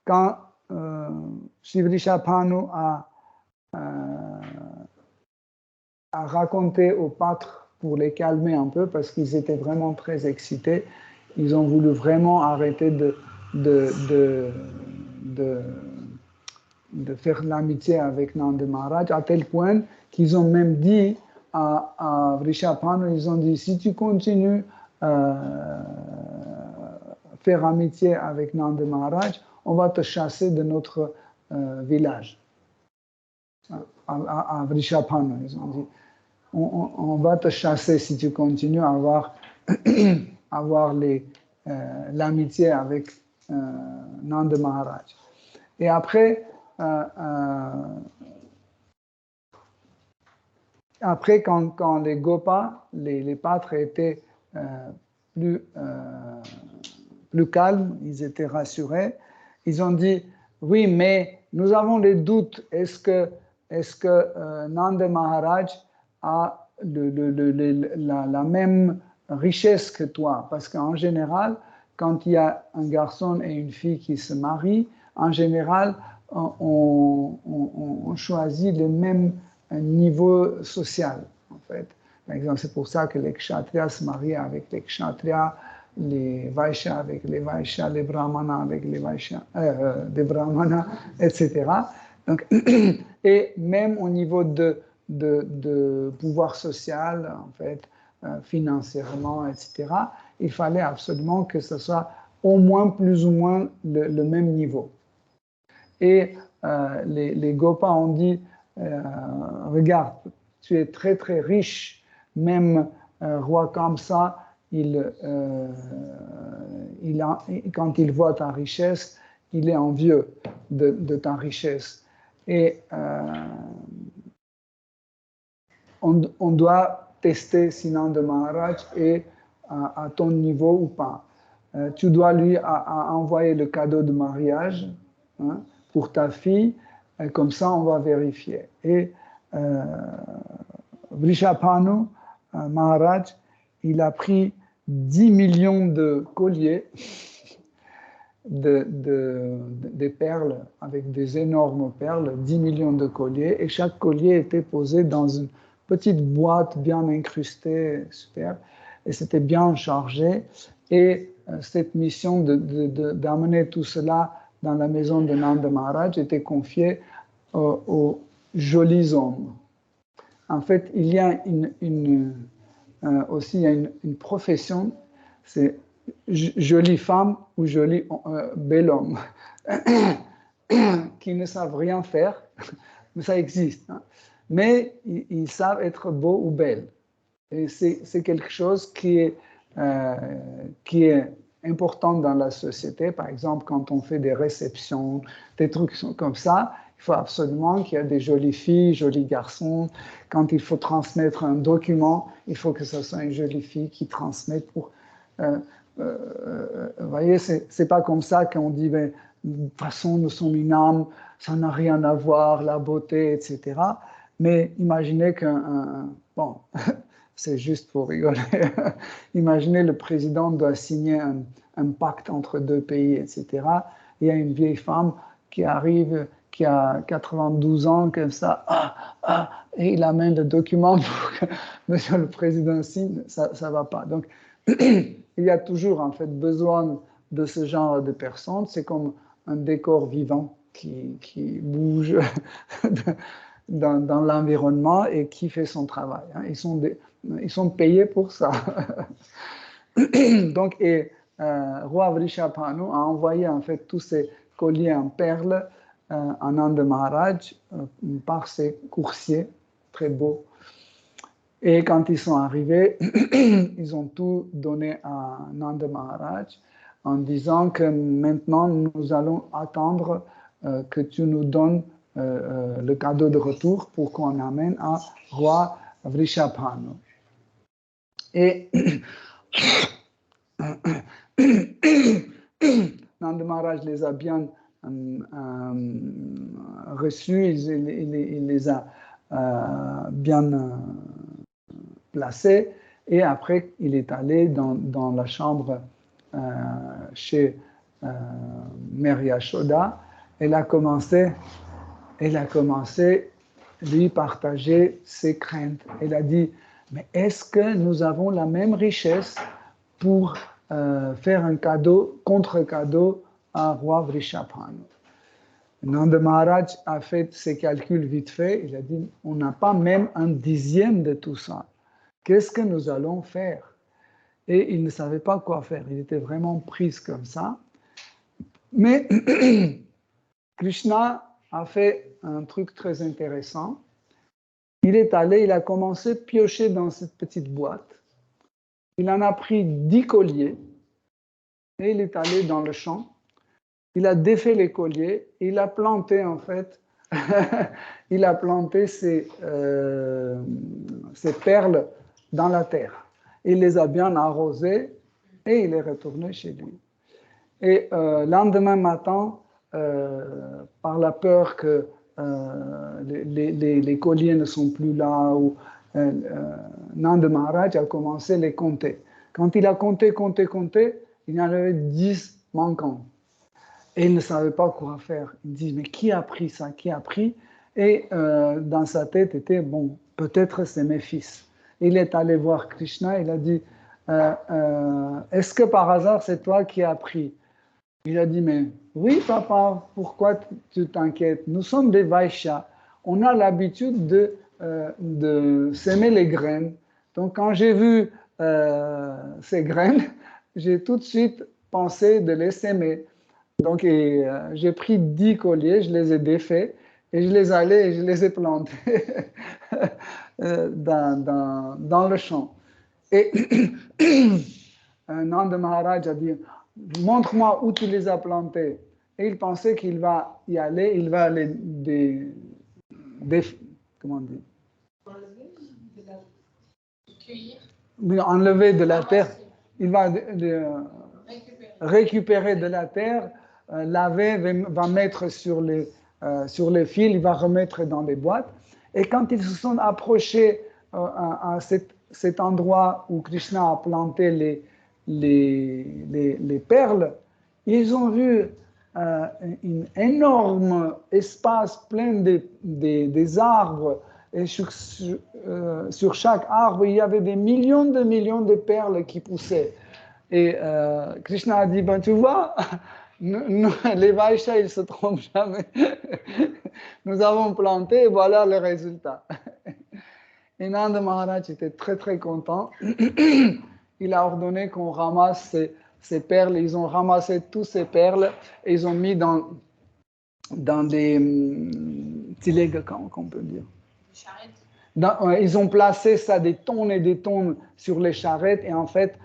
quand Sri Vrishabhanu a raconté aux pâtres pour les calmer un peu, parce qu'ils étaient vraiment très excités, ils ont voulu vraiment arrêter de faire l'amitié avec Nanda Maharaj, à tel point qu'ils ont même dit à Vrishabhanu, ils ont dit, si tu continues faire amitié avec Nanda Maharaj, on va te chasser de notre village. À Vrishabhanu, ils ont dit, on va te chasser si tu continues à avoir l'amitié avec Nanda Maharaj. Et après, quand les Gopas, les pâtres étaient plus calmes, ils étaient rassurés, ils ont dit, oui, mais nous avons des doutes, est-ce que Nanda Maharaj a la même richesse que toi. Parce qu'en général, quand il y a un garçon et une fille qui se marient, en général, on choisit le même niveau social, en fait. Par exemple, c'est pour ça que les kshatriyas se marient avec les kshatriyas, les vaishyas avec les vaishyas, les brahmanas avec les vaishyas, des brahmanas, etc. Donc, et même au niveau de pouvoir social, en fait, financièrement, etc., il fallait absolument que ce soit au moins plus ou moins le même niveau. Et les Gopas ont dit, regarde, tu es très très riche, même roi comme ça, quand il voit ta richesse, il est envieux de ta richesse. Et on doit tester Sinanda Maharaj et à ton niveau ou pas. Tu dois lui envoyer le cadeau de mariage, hein, pour ta fille, et comme ça on va vérifier. Et Vrishabhanu Maharaj, il a pris 10 millions de colliers de perles, avec des énormes perles, 10 millions de colliers, et chaque collier était posé dans une petite boîte bien incrustée, super, et c'était bien chargé. Et cette mission d'amener tout cela dans la maison de Nanda Maharaj était confiée aux jolis hommes. En fait, il y a aussi une profession, c'est jolie femme ou joli bel homme, qui ne savent rien faire, mais ça existe. Hein. Mais ils savent être beaux ou belles. Et c'est quelque chose qui est important dans la société. Par exemple, quand on fait des réceptions, des trucs comme ça, il faut absolument qu'il y ait des jolies filles, jolis garçons. Quand il faut transmettre un document, il faut que ce soit une jolie fille qui transmette pour... vous voyez, c'est pas comme ça qu'on dit, mais, de toute façon, nous sommes une âme, ça n'a rien à voir, la beauté, etc. Mais imaginez bon, c'est juste pour rigoler. Imaginez le président doit signer un pacte entre deux pays, etc. Il y a une vieille femme qui arrive, qui a 92 ans, comme ça, et il amène le document pour que Monsieur le Président signe, ça ne va pas. Donc, il y a toujours en fait besoin de ce genre de personnes. C'est comme un décor vivant qui bouge dans l'environnement et qui fait son travail. Hein. Ils sont payés pour ça. Donc, roi Vrishabhanu a envoyé en fait tous ces colliers en perles à Nanda Maharaj par ses coursiers très beaux. Et quand ils sont arrivés, ils ont tout donné à Nanda Maharaj en disant que maintenant nous allons attendre que tu nous donnes le cadeau de retour pour qu'on amène à roi Vrishabhanu. Et Nanda Maharaj les a bien reçus, il les a bien placés, et après il est allé dans la chambre chez Mère Yashoda. Elle a commencé lui partager ses craintes. Elle a dit, mais est-ce que nous avons la même richesse pour faire un cadeau, contre-cadeau à roi Vrishabhanu? Nanda Maharaj a fait ses calculs vite fait. Il a dit, on n'a pas même un dixième de tout ça. Qu'est-ce que nous allons faire? Et il ne savait pas quoi faire. Il était vraiment pris comme ça. Mais Krishna a fait un truc très intéressant. Il est allé, il a commencé à piocher dans cette petite boîte. Il en a pris 10 colliers et il est allé dans le champ. Il a défait les colliers et il a planté en fait, il a planté ces perles dans la terre. Il les a bien arrosées et il est retourné chez lui. Et lendemain matin, par la peur que les colliers ne sont plus là ou Nanda Maharaj a commencé à les compter. Quand il a compté, il y en avait 10 manquants. Et il ne savait pas quoi faire. Il dit, mais qui a pris ça? Qui a pris? Et dans sa tête était, bon, peut-être c'est mes fils. Il est allé voir Krishna, il a dit, est-ce que par hasard c'est toi qui as pris? Il a dit, mais oui papa, pourquoi tu t'inquiètes? Nous sommes des Vaishyas, on a l'habitude de s'aimer les graines. Donc quand j'ai vu ces graines, j'ai tout de suite pensé de les s'aimer. Donc j'ai pris 10 colliers, je les ai défaits et je les ai plantés dans le champ. Et Nanda Maharaj a dit, montre-moi où tu les as plantés. Et il pensait qu'il va y aller, il va les comment dire? Enlever de la terre. Il va récupérer de la terre, laver, va mettre sur les fils, il va remettre dans les boîtes. Et quand ils se sont approchés à cet endroit où Krishna a planté les perles, ils ont vu un énorme espace plein des arbres. Et sur chaque arbre, il y avait des millions de perles qui poussaient. Et Krishna a dit, ben, tu vois, les Vaishyas, ils ne se trompent jamais. Nous avons planté et voilà le résultat. Et Nanda Maharaj était très, très content. Il a ordonné qu'on ramasse ces perles. Ils ont ramassé toutes ces perles et ils ont mis dans des tilegs, qu'on peut dire. Ils ont placé ça des tonnes et des tonnes sur les charrettes et en fait,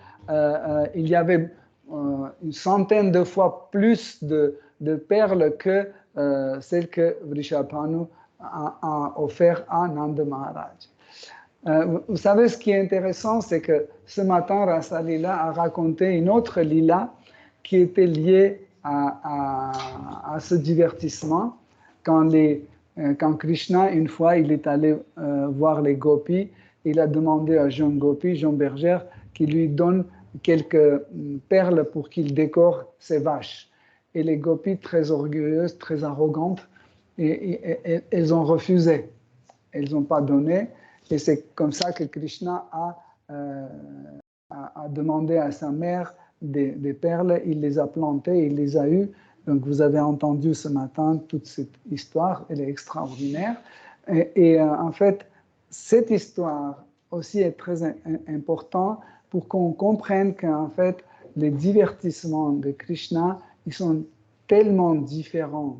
il y avait une centaine de fois plus de perles que celles que Vrishabhanu a offert à Nanda Maharaj. Vous savez, ce qui est intéressant, c'est que ce matin, Rasa Lila a raconté une autre lila qui était liée à ce divertissement. Quand Krishna, une fois, il est allé voir les gopis, il a demandé à Jean Gopi, Jean Berger, qu'il lui donne quelques perles pour qu'il décore ses vaches. Et les gopis, très orgueilleuses, très arrogantes, elles ont refusé. Elles n'ont pas donné. Et c'est comme ça que Krishna a demandé à sa mère des perles. Il les a plantées, il les a eues. Donc vous avez entendu ce matin toute cette histoire, elle est extraordinaire. Et en fait, cette histoire aussi est très importante pour qu'on comprenne qu'en fait, les divertissements de Krishna, ils sont tellement différents.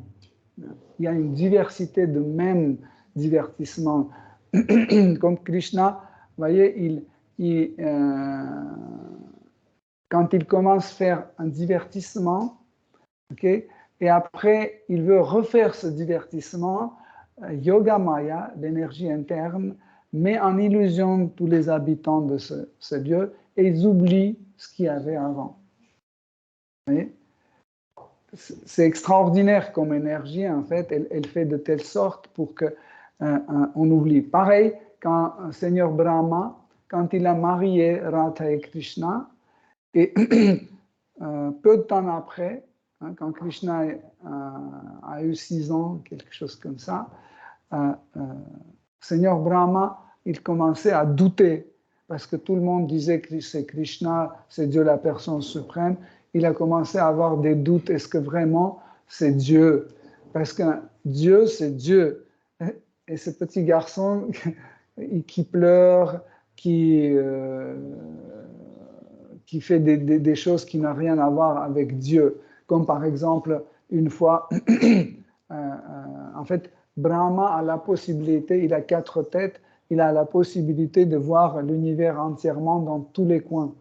Il y a une diversité de mêmes divertissements. Comme Krishna, vous voyez, quand il commence à faire un divertissement, okay, et après, il veut refaire ce divertissement, Yoga Maya, l'énergie interne, met en illusion tous les habitants de ce lieu et ils oublient ce qu'il y avait avant. C'est extraordinaire comme énergie, en fait, elle fait de telle sorte pour qu'on oublie. Pareil, quand Seigneur Brahma, quand il a marié Radha et Krishna, et peu de temps après, quand Krishna a eu 6 ans, quelque chose comme ça, Seigneur Brahma, il commençait à douter, parce que tout le monde disait que c'est Krishna, c'est Dieu la personne suprême. Il a commencé à avoir des doutes, est-ce que vraiment c'est Dieu? Parce que Dieu, c'est Dieu. Et ce petit garçon qui pleure, qui fait des choses qui n'ont rien à voir avec Dieu. Comme par exemple, une fois, en fait, Brahma a la possibilité, il a 4 têtes, il a la possibilité de voir l'univers entièrement dans tous les coins.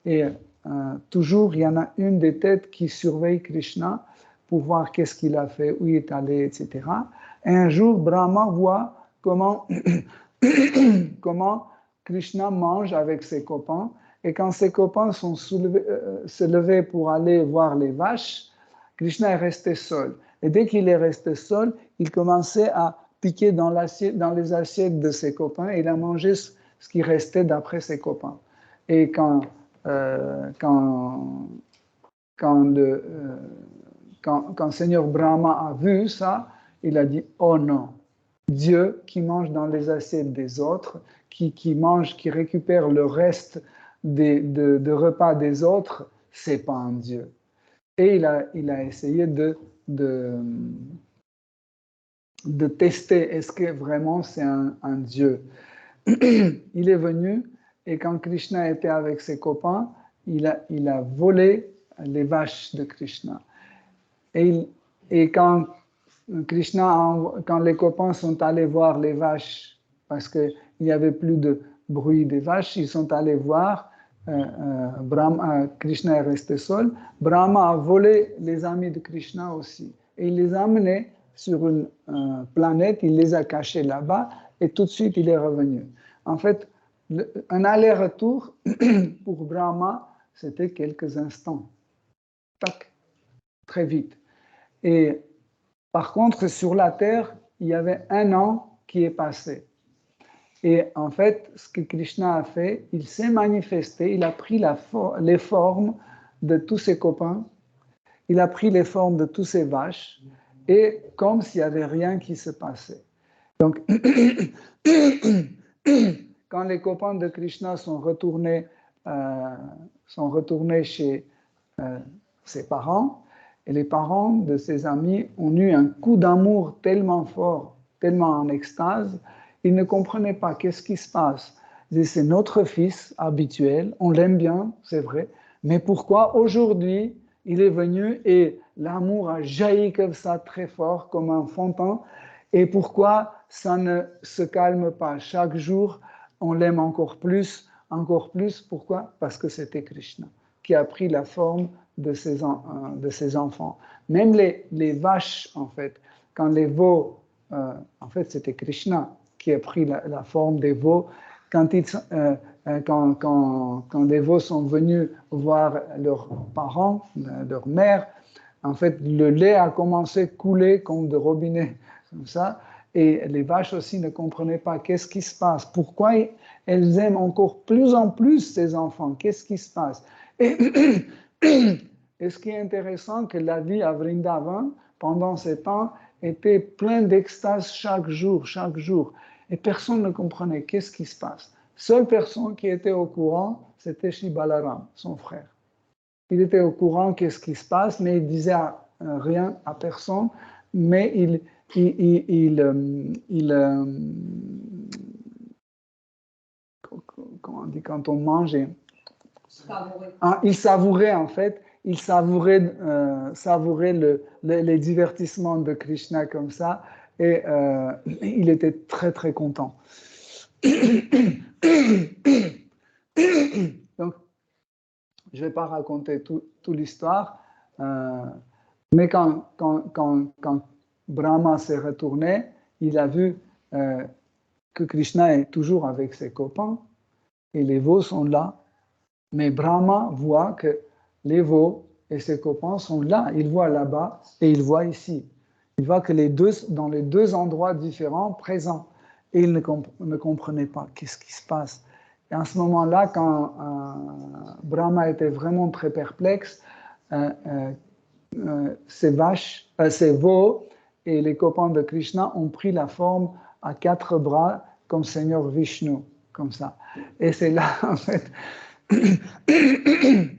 Et toujours, il y en a une des têtes qui surveille Krishna pour voir qu'est-ce qu'il a fait, où il est allé, etc. Et un jour, Brahma voit comment Krishna mange avec ses copains. Et quand ses copains sont se levés pour aller voir les vaches, Krishna est resté seul. Et dès qu'il est resté seul, il commençait à piqué dans les assiettes de ses copains, et il a mangé ce qui restait d'après ses copains. Et quand Seigneur Brahma a vu ça, il a dit « Oh non, Dieu qui mange dans les assiettes des autres, qui mange, qui récupère le reste de repas des autres, c'est pas un Dieu. » Et il a essayé de tester, est-ce que vraiment c'est un Dieu. Il est venu, et quand Krishna était avec ses copains, il a volé les vaches de Krishna. Et quand les copains sont allés voir les vaches, parce qu'il n'y avait plus de bruit des vaches, ils sont allés voir, Krishna est resté seul, Brahma a volé les amis de Krishna aussi. Et il les a amenés sur une planète, il les a cachés là-bas, et tout de suite il est revenu. En fait, un aller-retour pour Brahma, c'était quelques instants. Tac, très vite. Et par contre, sur la terre, il y avait 1 an qui est passé. Et en fait, ce que Krishna a fait, il s'est manifesté, il a pris les formes de tous ses copains, il a pris les formes de tous ses vaches, et comme s'il n'y avait rien qui se passait. Donc, quand les copains de Krishna sont retournés chez ses parents, et les parents de ses amis ont eu un coup d'amour tellement fort, tellement en extase, ils ne comprenaient pas qu'est-ce qui se passe. Ils disaient, c'est notre fils habituel, on l'aime bien, c'est vrai, mais pourquoi aujourd'hui il est venu et l'amour a jailli comme ça très fort, comme un fontaine, et pourquoi ça ne se calme pas chaque jour, on l'aime encore plus, pourquoi? Parce que c'était Krishna qui a pris la forme de ses enfants. Même les vaches, en fait, quand les veaux, en fait c'était Krishna qui a pris la forme des veaux. Quand les veaux sont venus voir leurs parents, leur mère, en fait, le lait a commencé à couler comme de robinet, comme ça. Et les vaches aussi ne comprenaient pas qu'est-ce qui se passe, pourquoi elles aiment encore plus en plus ces enfants, qu'est-ce qui se passe. Et ce qui est intéressant, que la vie à Vrindavan, pendant ces temps, était pleine d'extase chaque jour. Et personne ne comprenait qu'est-ce qui se passe. Seule personne qui était au courant, c'était Shri Balaram, son frère. Il était au courant qu'est-ce qui se passe, mais il disait rien à personne, mais comment on dit quand on mange, il savourait en fait, il savourait les divertissements de Krishna comme ça, et il était très très content. Donc, je ne vais pas raconter toute l'histoire, mais quand Brahma s'est retourné, il a vu que Krishna est toujours avec ses copains et les veaux sont là. Mais Brahma voit que les veaux et ses copains sont là. Il voit là-bas et il voit ici. Il voit que dans les deux endroits différents, présents. Et il ne comprenait pas qu'est-ce qui se passe. Et à ce moment-là, quand Brahma était vraiment très perplexe, ces veaux et les copains de Krishna ont pris la forme à 4 bras comme Seigneur Vishnu, comme ça. Et c'est là, en fait,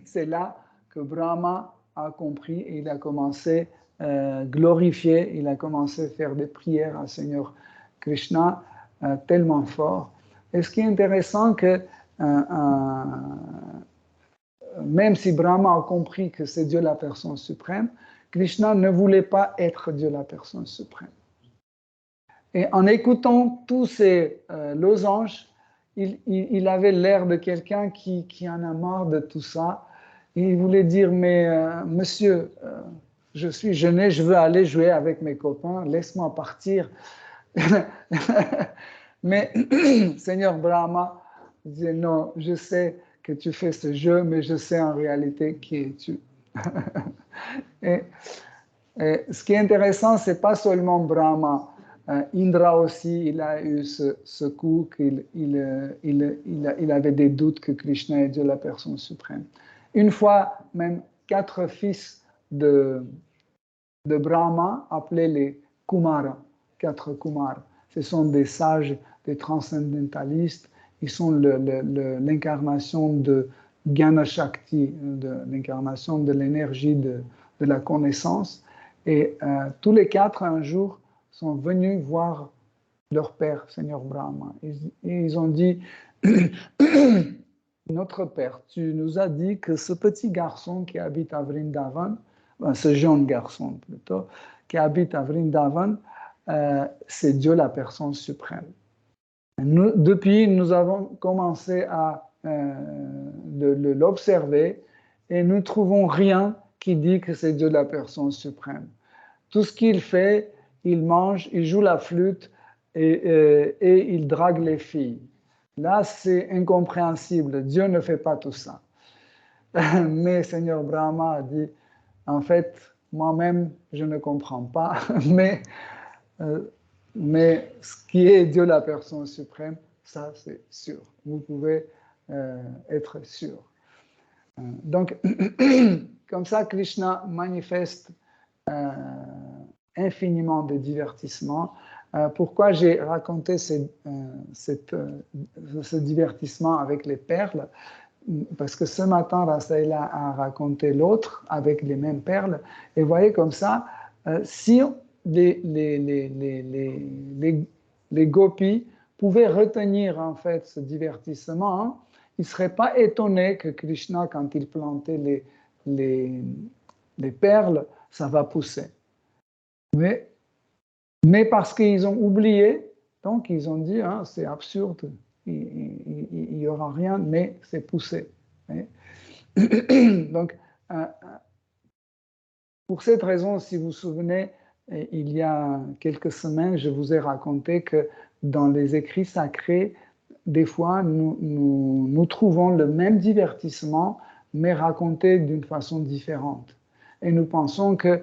c'est là que Brahma a compris et il a commencé à glorifier, il a commencé à faire des prières à Seigneur Krishna tellement fort. Et ce qui est intéressant, que même si Brahma a compris que c'est Dieu la personne suprême, Krishna ne voulait pas être Dieu la personne suprême. Et en écoutant tous ces losanges, il avait l'air de quelqu'un qui en a marre de tout ça. Et il voulait dire, mais monsieur, je suis gêné, je veux aller jouer avec mes copains, laisse-moi partir. Mais Seigneur Brahma disait, non, je sais que tu fais ce jeu, mais je sais en réalité qui es-tu. et ce qui est intéressant, ce n'est pas seulement Brahma. Indra aussi, il a eu ce coup qu'il avait des doutes que Krishna est Dieu, la personne suprême. Une fois, même 4 fils de Brahma, appelés les Kumara, 4 Kumara. Ce sont des sages, des transcendentalistes. Ils sont l'incarnation de Jnana Shakti, l'incarnation de l'énergie de la connaissance. Et tous les 4, un jour, sont venus voir leur père, Seigneur Brahma. Et ils ont dit, notre père, tu nous as dit que ce petit garçon qui habite à Vrindavan, ce jeune garçon plutôt, qui habite à Vrindavan, c'est Dieu la personne suprême. Depuis, nous avons commencé à l'observer et nous ne trouvons rien qui dit que c'est Dieu la personne suprême. Tout ce qu'il fait, il mange, il joue la flûte et il drague les filles. Là, c'est incompréhensible. Dieu ne fait pas tout ça. Mais Seigneur Brahma a dit, en fait, moi-même, je ne comprends pas, mais ce qui est Dieu, la personne suprême, ça, c'est sûr. Vous pouvez être sûr. Donc, comme ça, Krishna manifeste infiniment de divertissements. Pourquoi j'ai raconté ce divertissement avec les perles? Parce que ce matin, Rasaila a raconté l'autre avec les mêmes perles. Et vous voyez comme ça, si les gopis pouvaient retenir en fait ce divertissement, hein, ils ne seraient pas étonnés que Krishna, quand il plantait les perles, ça va pousser. Mais parce qu'ils ont oublié, donc ils ont dit, hein, c'est absurde, il n'y aura rien, mais c'est poussé. Donc, pour cette raison, si vous vous souvenez, il y a quelques semaines, je vous ai raconté que dans les écrits sacrés, des fois, nous trouvons le même divertissement, mais raconté d'une façon différente. Et nous pensons que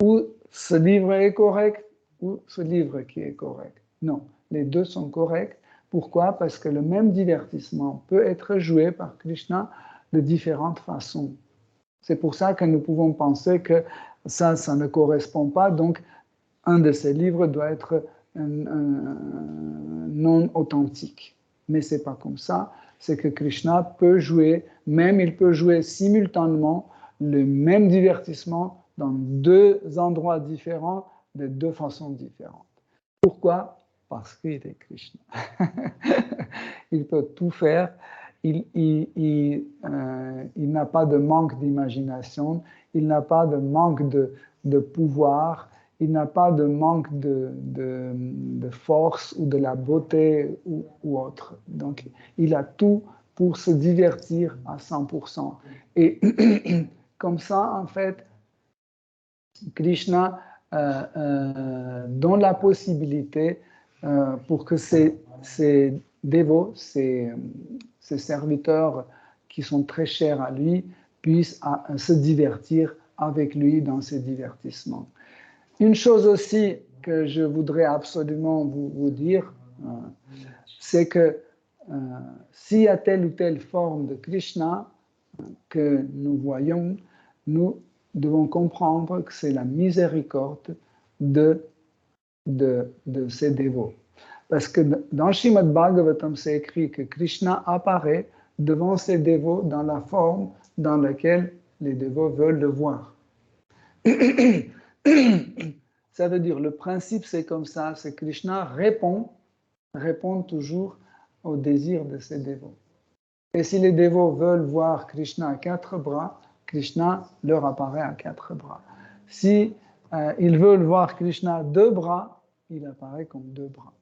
ou ce livre est correct, ou ce livre qui est correct. Non, les deux sont corrects. Pourquoi? Parce que le même divertissement peut être joué par Krishna de différentes façons. C'est pour ça que nous pouvons penser que ça ne correspond pas. Donc, un de ces livres doit être non authentique. Mais ce n'est pas comme ça. C'est que Krishna peut jouer, même il peut jouer simultanément le même divertissement dans 2 endroits différents, de 2 façons différentes. Pourquoi? Parce qu'il est Krishna. Il peut tout faire. Il n'a pas de manque d'imagination, il n'a pas de manque de pouvoir, il n'a pas de manque de force ou de la beauté ou autre. Donc, il a tout pour se divertir à 100%. Et comme ça, en fait, Krishna donne la possibilité pour que ces dévots, ces serviteurs qui sont très chers à lui, puissent se divertir avec lui dans ses divertissements. Une chose aussi que je voudrais absolument vous dire, c'est que s'il y a telle ou telle forme de Krishna que nous voyons, nous devons comprendre que c'est la miséricorde de ces dévots. Parce que dans Srimad Bhagavatam, c'est écrit que Krishna apparaît devant ses dévots dans la forme dans laquelle les dévots veulent le voir. Ça veut dire, le principe c'est comme ça, c'est que Krishna répond toujours au désir de ses dévots. Et si les dévots veulent voir Krishna à 4 bras, Krishna leur apparaît à 4 bras. Si ils veulent voir Krishna à 2 bras, il apparaît comme 2 bras.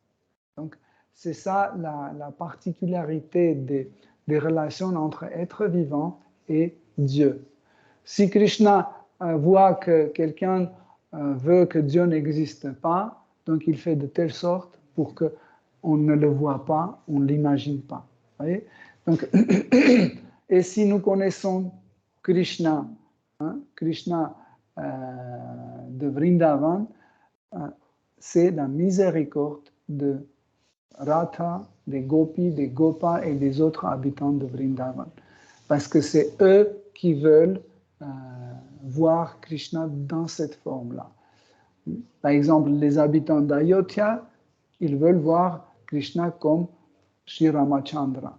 Donc, c'est ça la particularité des relations entre êtres vivants et Dieu. Si Krishna voit que quelqu'un veut que Dieu n'existe pas, donc il fait de telle sorte pour qu'on ne le voit pas, on ne l'imagine pas. Vous voyez? Donc, et si nous connaissons Krishna, Krishna de Vrindavan, c'est la miséricorde de Radha, des gopis, des gopas et des autres habitants de Vrindavan. Parce que c'est eux qui veulent voir Krishna dans cette forme-là. Par exemple, les habitants d'Ayodhya, ils veulent voir Krishna comme Sri Ramachandra.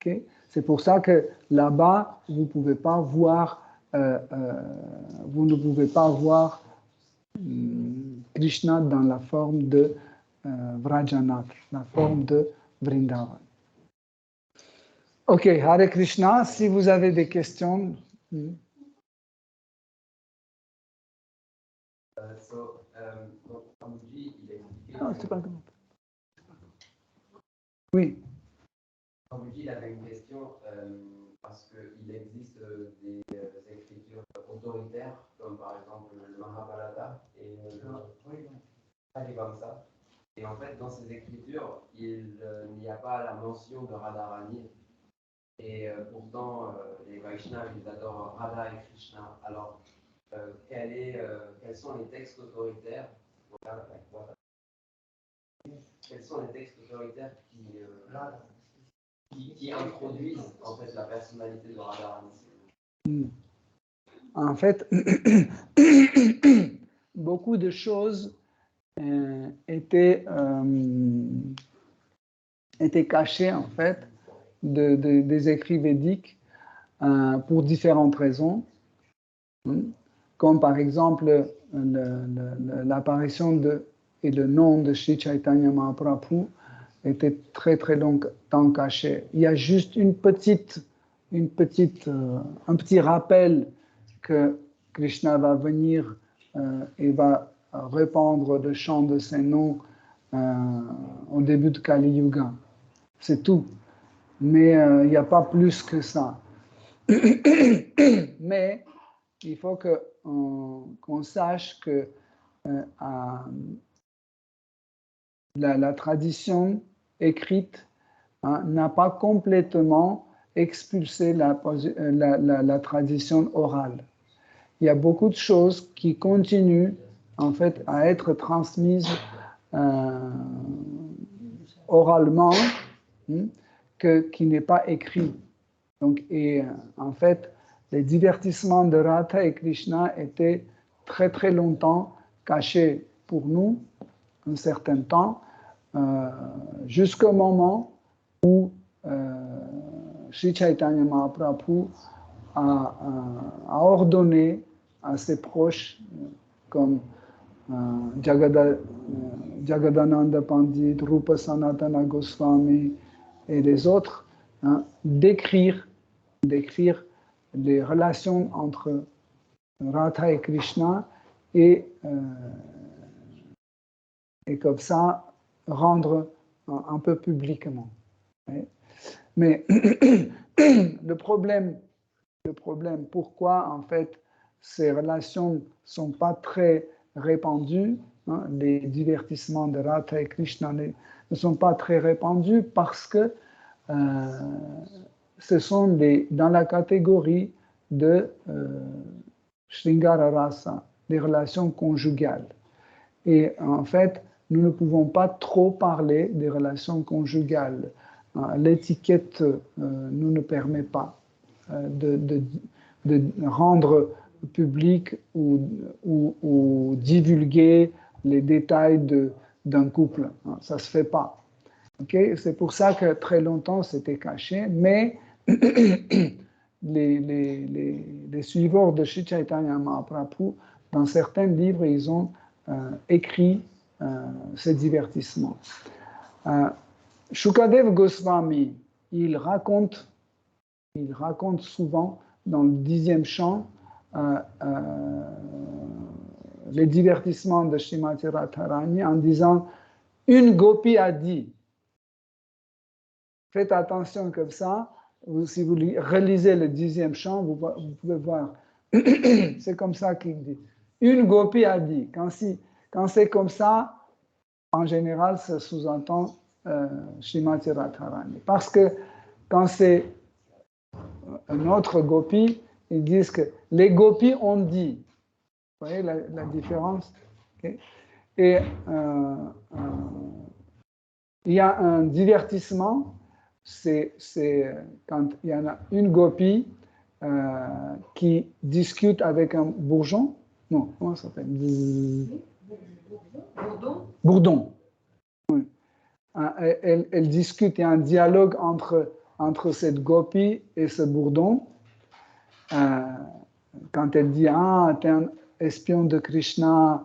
Okay? C'est pour ça que là-bas, vous ne pouvez pas voir, Krishna dans la forme de Vrajanath, la forme de Vrindavan. Ok, Hare Krishna, si vous avez des questions. Non, c'est pas grave. Oui. Ramji, il avait une question parce qu'il existe des écritures autoritaires, comme par exemple le Mahabharata et le Harivamsa. Et en fait, dans ces écritures, il n'y a pas la mention de Radharani. Et pourtant, les Vaishnavas, ils adorent Radha et Krishna. Alors, quels sont les textes autoritaires? Quels sont les textes autoritaires qui introduisent en fait la personnalité de Radharani? En fait, beaucoup de choses étaient cachées en fait des écrits védiques pour différentes raisons, comme par exemple l'apparition et le nom de Sri Chaitanya Mahaprabhu était très très longtemps caché. Il y a juste un petit rappel que Krishna va venir et va répandre le chant de ses noms au début de Kali Yuga. C'est tout. Mais il n'y a pas plus que ça. Mais il faut qu'on sache que la tradition écrite n'a pas complètement expulsé la tradition orale. Il y a beaucoup de choses qui continuent en fait à être transmises oralement, qui n'est pas écrit. Donc, en fait, les divertissements de Radha et Krishna étaient très très longtemps cachés pour nous, un certain temps, jusqu'au moment où Sri Chaitanya Mahaprabhu a ordonné à ses proches, comme Jagadananda Pandit, Rupa Sanatana Goswami et les autres, d'écrire les relations entre Radha et Krishna et comme ça rendre un peu publiquement. Mais le problème, pourquoi en fait ces relations ne sont pas très répandues, les divertissements de Radha et Krishna ne sont pas très répandus parce que ce sont dans la catégorie de Sringara Rasa, des relations conjugales. Et en fait, nous ne pouvons pas trop parler des relations conjugales. L'étiquette nous ne permet pas de rendre public ou divulguer les détails d'un couple. Ça ne se fait pas. Okay? C'est pour ça que très longtemps c'était caché, mais les suiveurs de Sri Chaitanya Mahaprabhu, dans certains livres, ils ont écrit ces divertissements. Shukadev Goswami, il raconte souvent dans le 10e chant les divertissements de Srimati Radharani en disant « Une gopi a dit ». Faites attention comme ça, si vous relisez le 10e chant, vous pouvez voir. C'est comme ça qu'il dit. Une gopi a dit. Quand c'est comme ça, en général, ça sous-entend Srimati Radharani. Parce que quand c'est un autre gopi, ils disent que les gopis ont dit. Vous voyez la différence? Okay? Et il y a un divertissement, c'est quand il y en a une gopi qui discute avec un bourgeon. Non, comment ça s'appelle? Bourdon. Bourdon. Oui. Elle discute, il y a un dialogue entre cette gopi et ce bourdon. Quand elle dit « Ah, t'es un espion de Krishna »,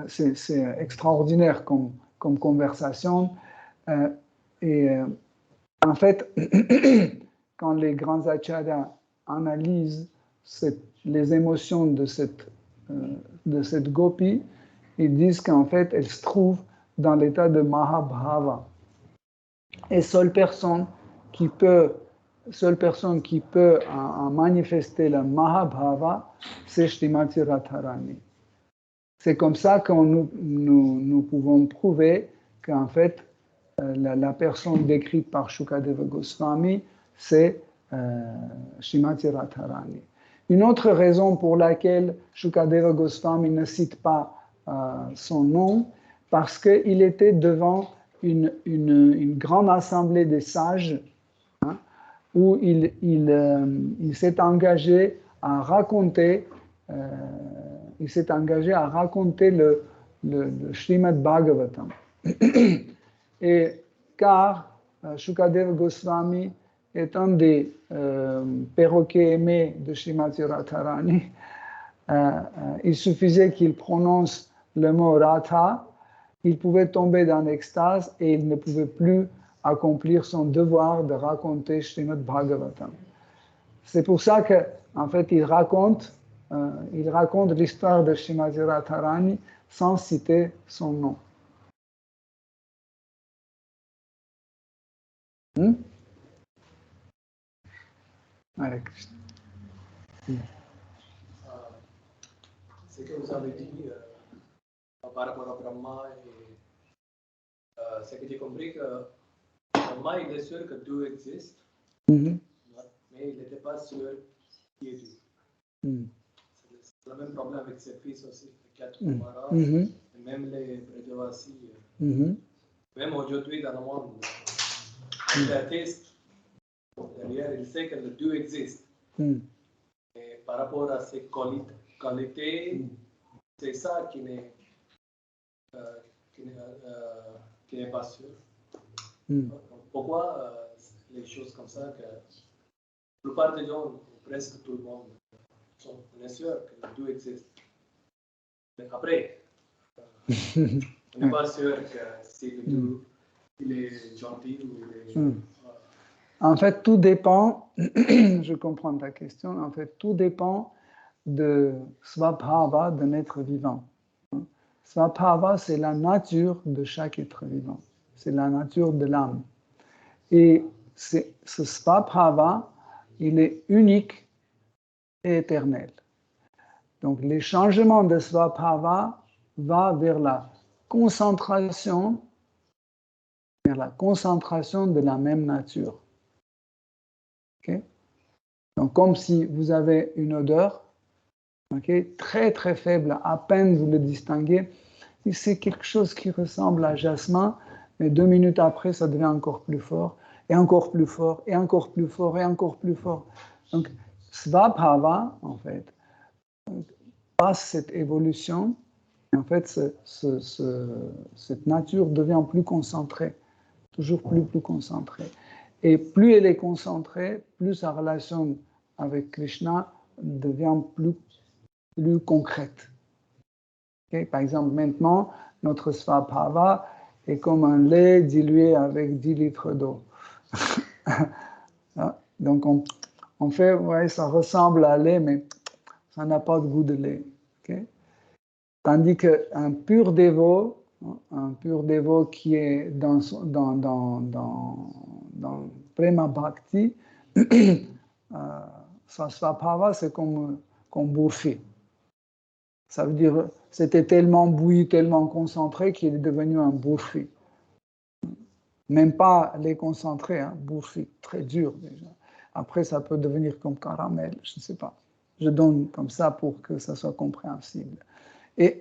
c'est extraordinaire comme conversation. En fait, quand les grands acharyas analysent les émotions de cette gopi, ils disent qu'en fait, elle se trouve dans l'état de Mahabhava. Et seule personne qui peut en manifester le Mahabhava, c'est Srimati Radharani. C'est comme ça que nous pouvons prouver qu'en fait, la personne décrite par Shukadeva Goswami, c'est Srimati Radharani. Une autre raison pour laquelle Shukadeva Goswami ne cite pas son nom, parce qu'il était devant une grande assemblée des sages, hein, où il s'est engagé à raconter le Srimad Bhagavatam. Et car Shukadeva Goswami est un des perroquets aimés de Srimati Radharani, il suffisait qu'il prononce le mot Radha, il pouvait tomber dans l'extase et il ne pouvait plus accomplir son devoir de raconter Srimad Bhagavatam. C'est pour ça qu'en fait, il raconte l'histoire de Srimati Radharani sans citer son nom. Hare Krishna. Ce que vous avez dit par rapport à Brahma, c'est que j'ai compris que Brahma, il est sûr que tout existe, mais il n'était pas sûr qui est Dieu. C'est le même problème avec ses fils aussi, les 4 Kumara, et même les Brajavasis. Même aujourd'hui dans le monde, les athéistes, derrière, il sait que le Dieu existe. Et par rapport à ses qualités, c'est ça qui n'est pas sûr. Pourquoi les choses comme ça, que la plupart des gens, presque tout le monde, sont sûrs que le Dieu existe. Mais après, on n'est pas sûr que si le Dieu il est gentil ou il est... En fait, tout dépend, je comprends ta question, en fait, tout dépend de Svabhava d'un être vivant. Svabhava, c'est la nature de chaque être vivant. C'est la nature de l'âme. Et ce Svabhava, il est unique et éternel. Donc, les changements de Svabhava vont vers la concentration de la même nature. Okay? Donc, comme si vous avez une odeur, okay, très très faible, à peine vous le distinguez, et c'est quelque chose qui ressemble à jasmin, mais 2 minutes après, ça devient encore plus fort, et encore plus fort, et encore plus fort, et encore plus fort. Donc, Svabhava, en fait, passe cette évolution, et en fait, cette nature devient plus concentrée, toujours plus concentrée. Et plus elle est concentrée, plus sa relation avec Krishna devient plus concrète. Okay? Par exemple, maintenant, notre Svabhava est comme un lait dilué avec 10 litres d'eau. Donc, on fait, ouais, ça ressemble à lait, mais ça n'a pas de goût de lait. Okay? Tandis qu'un pur dévot qui est dans Prema Bhakti, sa Svabhava, c'est comme bouffer. Ça veut dire, c'était tellement bouilli, tellement concentré qu'il est devenu un bouffi. Même pas les concentrés, hein, bouffi, très dur déjà. Après, ça peut devenir comme caramel, je ne sais pas. Je donne comme ça pour que ça soit compréhensible. Et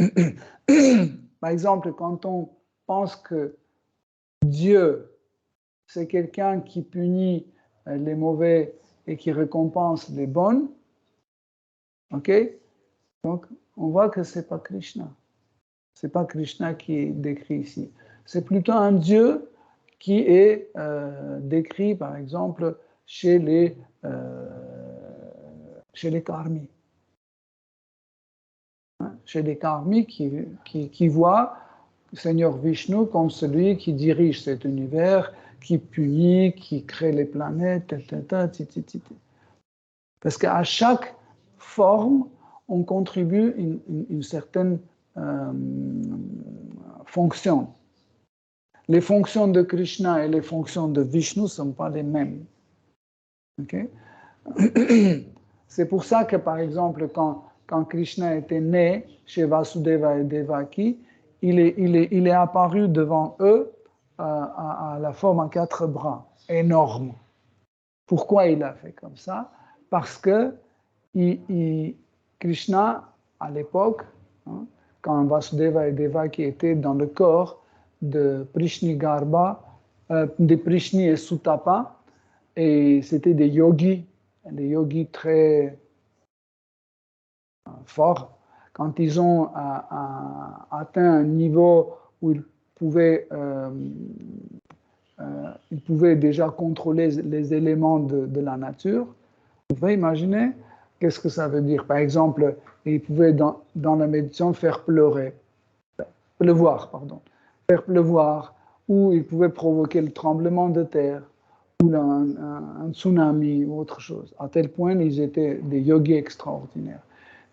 par exemple, quand on pense que Dieu, c'est quelqu'un qui punit les mauvais et qui récompense les bonnes, ok? Donc, on voit que ce n'est pas Krishna. Ce n'est pas Krishna qui est décrit ici. C'est plutôt un Dieu qui est décrit, par exemple, chez les karmis. Chez les karmis qui voient le Seigneur Vishnu comme celui qui dirige cet univers, qui punit, qui crée les planètes, etc. Parce qu'à chaque forme, on contribue une certaine fonction. Les fonctions de Krishna et les fonctions de Vishnu ne sont pas les mêmes. Okay? C'est pour ça que, par exemple, quand Krishna était né chez Vasudeva et Devaki, il est apparu devant eux à la forme à 4 bras, énorme. Pourquoi il a fait comme ça? Parce que Krishna, à l'époque, hein, quand Vasudeva et Devaki étaient dans le corps de Prishni Garba, de Prishni et Sutapa, et c'était des yogis très forts. Quand ils ont atteint un niveau où ils pouvaient déjà contrôler les éléments de la nature, vous pouvez imaginer qu'est-ce que ça veut dire. Par exemple, ils pouvaient dans la méditation faire pleuvoir, faire pleuvoir, ou ils pouvaient provoquer le tremblement de terre, ou un tsunami, ou autre chose. À tel point, ils étaient des yogis extraordinaires.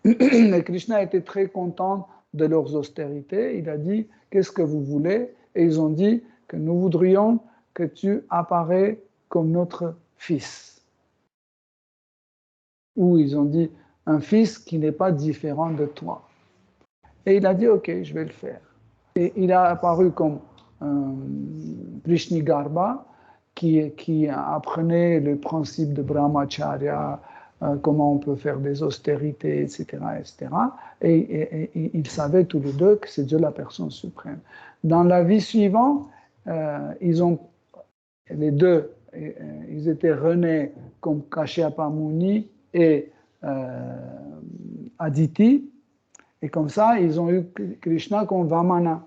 Et Krishna était très content de leurs austérités. Il a dit, qu'est-ce que vous voulez? Et ils ont dit que nous voudrions que tu apparais comme notre fils. Ou ils ont dit, un fils qui n'est pas différent de toi. Et il a dit, ok, je vais le faire. Et il a apparu comme Prishni Garba, qui apprenait le principe de Brahmacharya, comment on peut faire des austérités, etc. etc. Et ils savaient tous les deux que c'est Dieu la personne suprême. Dans la vie suivante, les deux, ils étaient renés comme Kashyapa Muni et Aditi, et comme ça, ils ont eu Krishna comme Vamana.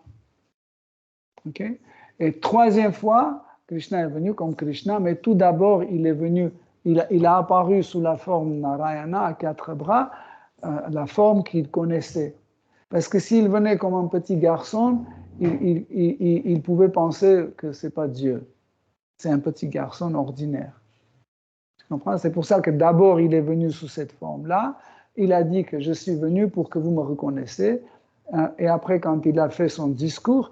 Okay? Et troisième fois, Krishna est venu comme Krishna, mais tout d'abord, il a apparu sous la forme Narayana à 4 bras, la forme qu'il connaissait. Parce que s'il venait comme un petit garçon, il pouvait penser que ce n'est pas Dieu. C'est un petit garçon ordinaire. Tu comprends? C'est pour ça que d'abord, il est venu sous cette forme-là. Il a dit que je suis venu pour que vous me reconnaissiez. Et après, quand il a fait son discours,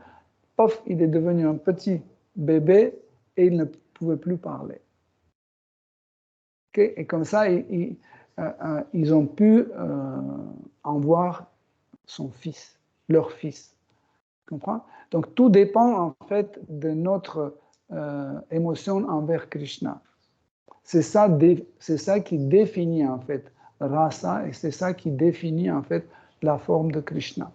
pof, il est devenu un petit bébé et il ne pouvait plus parler. Okay? Et comme ça, ils ont pu en voir son fils, leur fils. Tu comprends? Donc tout dépend en fait de notre émotion envers Krishna. C'est ça qui définit en fait rasa, et c'est ça qui définit en fait la forme de Krishna.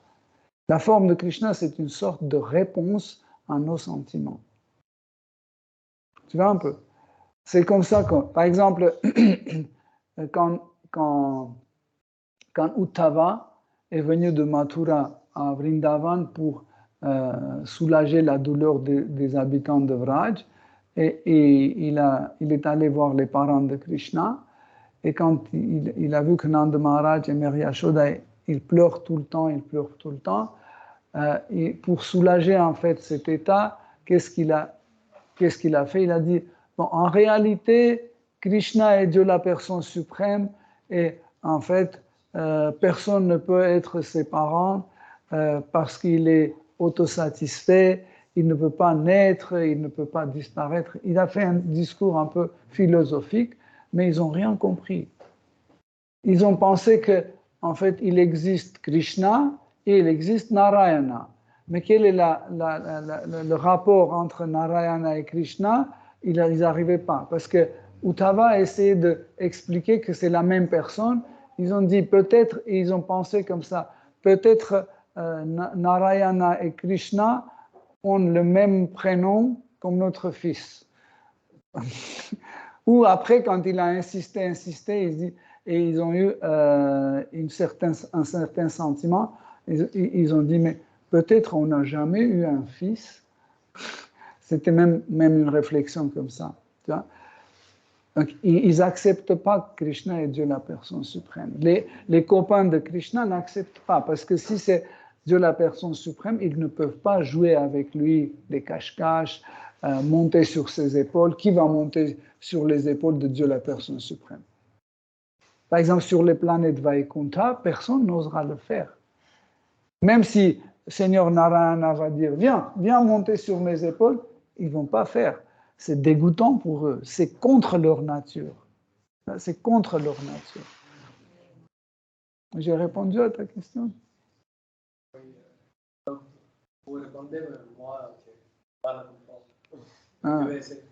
La forme de Krishna, c'est une sorte de réponse à nos sentiments. Tu vois un peu? C'est comme ça que, par exemple, quand Uddhava est venu de Mathura à Vrindavan pour soulager la douleur des habitants de Vraj, et il est allé voir les parents de Krishna, et quand il a vu que Nanda Maharaj et Mary Yashoda, ils pleurent tout le temps, et pour soulager en fait cet état, qu'est-ce qu'il a fait? Il a dit, bon, en réalité, Krishna est Dieu la personne suprême, et en fait, personne ne peut être ses parents parce qu'il est autosatisfait, il ne peut pas naître, il ne peut pas disparaître. Il a fait un discours un peu philosophique, mais ils n'ont rien compris. Ils ont pensé qu'en fait, il existe Krishna et il existe Narayana. Mais quel est le rapport entre Narayana et Krishna? Ils n'arrivaient pas. Parce que Uddhava a essayé d'expliquer que c'est la même personne. Ils ont dit peut-être, et ils ont pensé comme ça, peut-être Narayana et Krishna ont le même prénom comme notre fils. Ou après, quand il a insisté, et ils ont eu un certain sentiment, ils ont dit, mais peut-être on n'a jamais eu un fils. C'était même une réflexion comme ça. Tu vois? Donc, ils n'acceptent pas que Krishna est Dieu la personne suprême. Les copains de Krishna n'acceptent pas, parce que si c'est Dieu la personne suprême, ils ne peuvent pas jouer avec lui des cache-cache, monter sur ses épaules. Qui va monter sur les épaules de Dieu la personne suprême? Par exemple, sur les planètes Vaikuntha, personne n'osera le faire. Même si Seigneur Narayana va dire « Viens monter sur mes épaules », ils ne vont pas faire. C'est dégoûtant pour eux. C'est contre leur nature. C'est contre leur nature. J'ai répondu à ta question? Vous répondez, mais moi, je n'ai pas la réponse. Ah. Je vais essayer.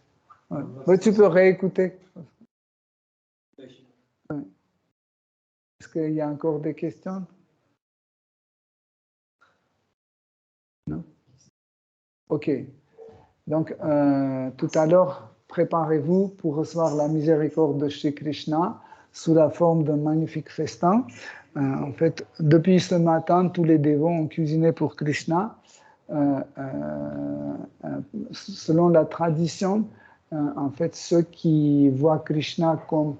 Ouais. Mais tu peux réécouter. Ouais. Est-ce qu'il y a encore des questions? Non? Ok. Donc, tout à l'heure, préparez-vous pour recevoir la miséricorde de Shri Krishna sous la forme d'un magnifique festin. En fait, depuis ce matin, tous les dévots ont cuisiné pour Krishna. Selon la tradition, en fait, ceux qui voient Krishna comme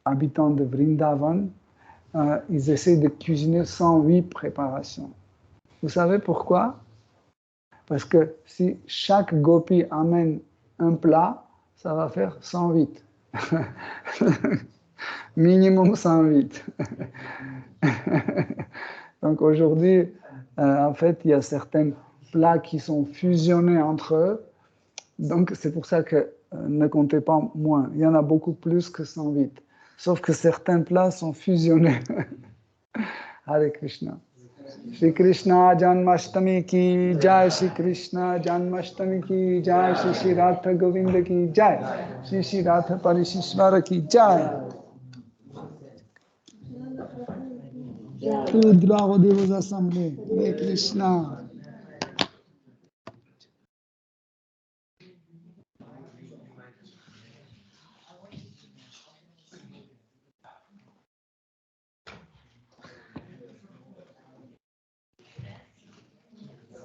habitant de Vrindavan, ils essaient de cuisiner 108 préparations. Vous savez pourquoi? Parce que si chaque gopi amène un plat, ça va faire 108. Minimum 108. Donc aujourd'hui, en fait, il y a certains plats qui sont fusionnés entre eux. Donc c'est pour ça que ne comptez pas moins. Il y en a beaucoup plus que 108. Sauf que certains plats sont fusionnés. Hare Krishna. Shri Krishna Janmashtami ki Jai, Shri Krishna Janmashtami ki Jai, Shri Radha Govinda ki Jai, Shri Radha Parishishvara ki Jai. Tout droit aux assemblées. Hare Krishna.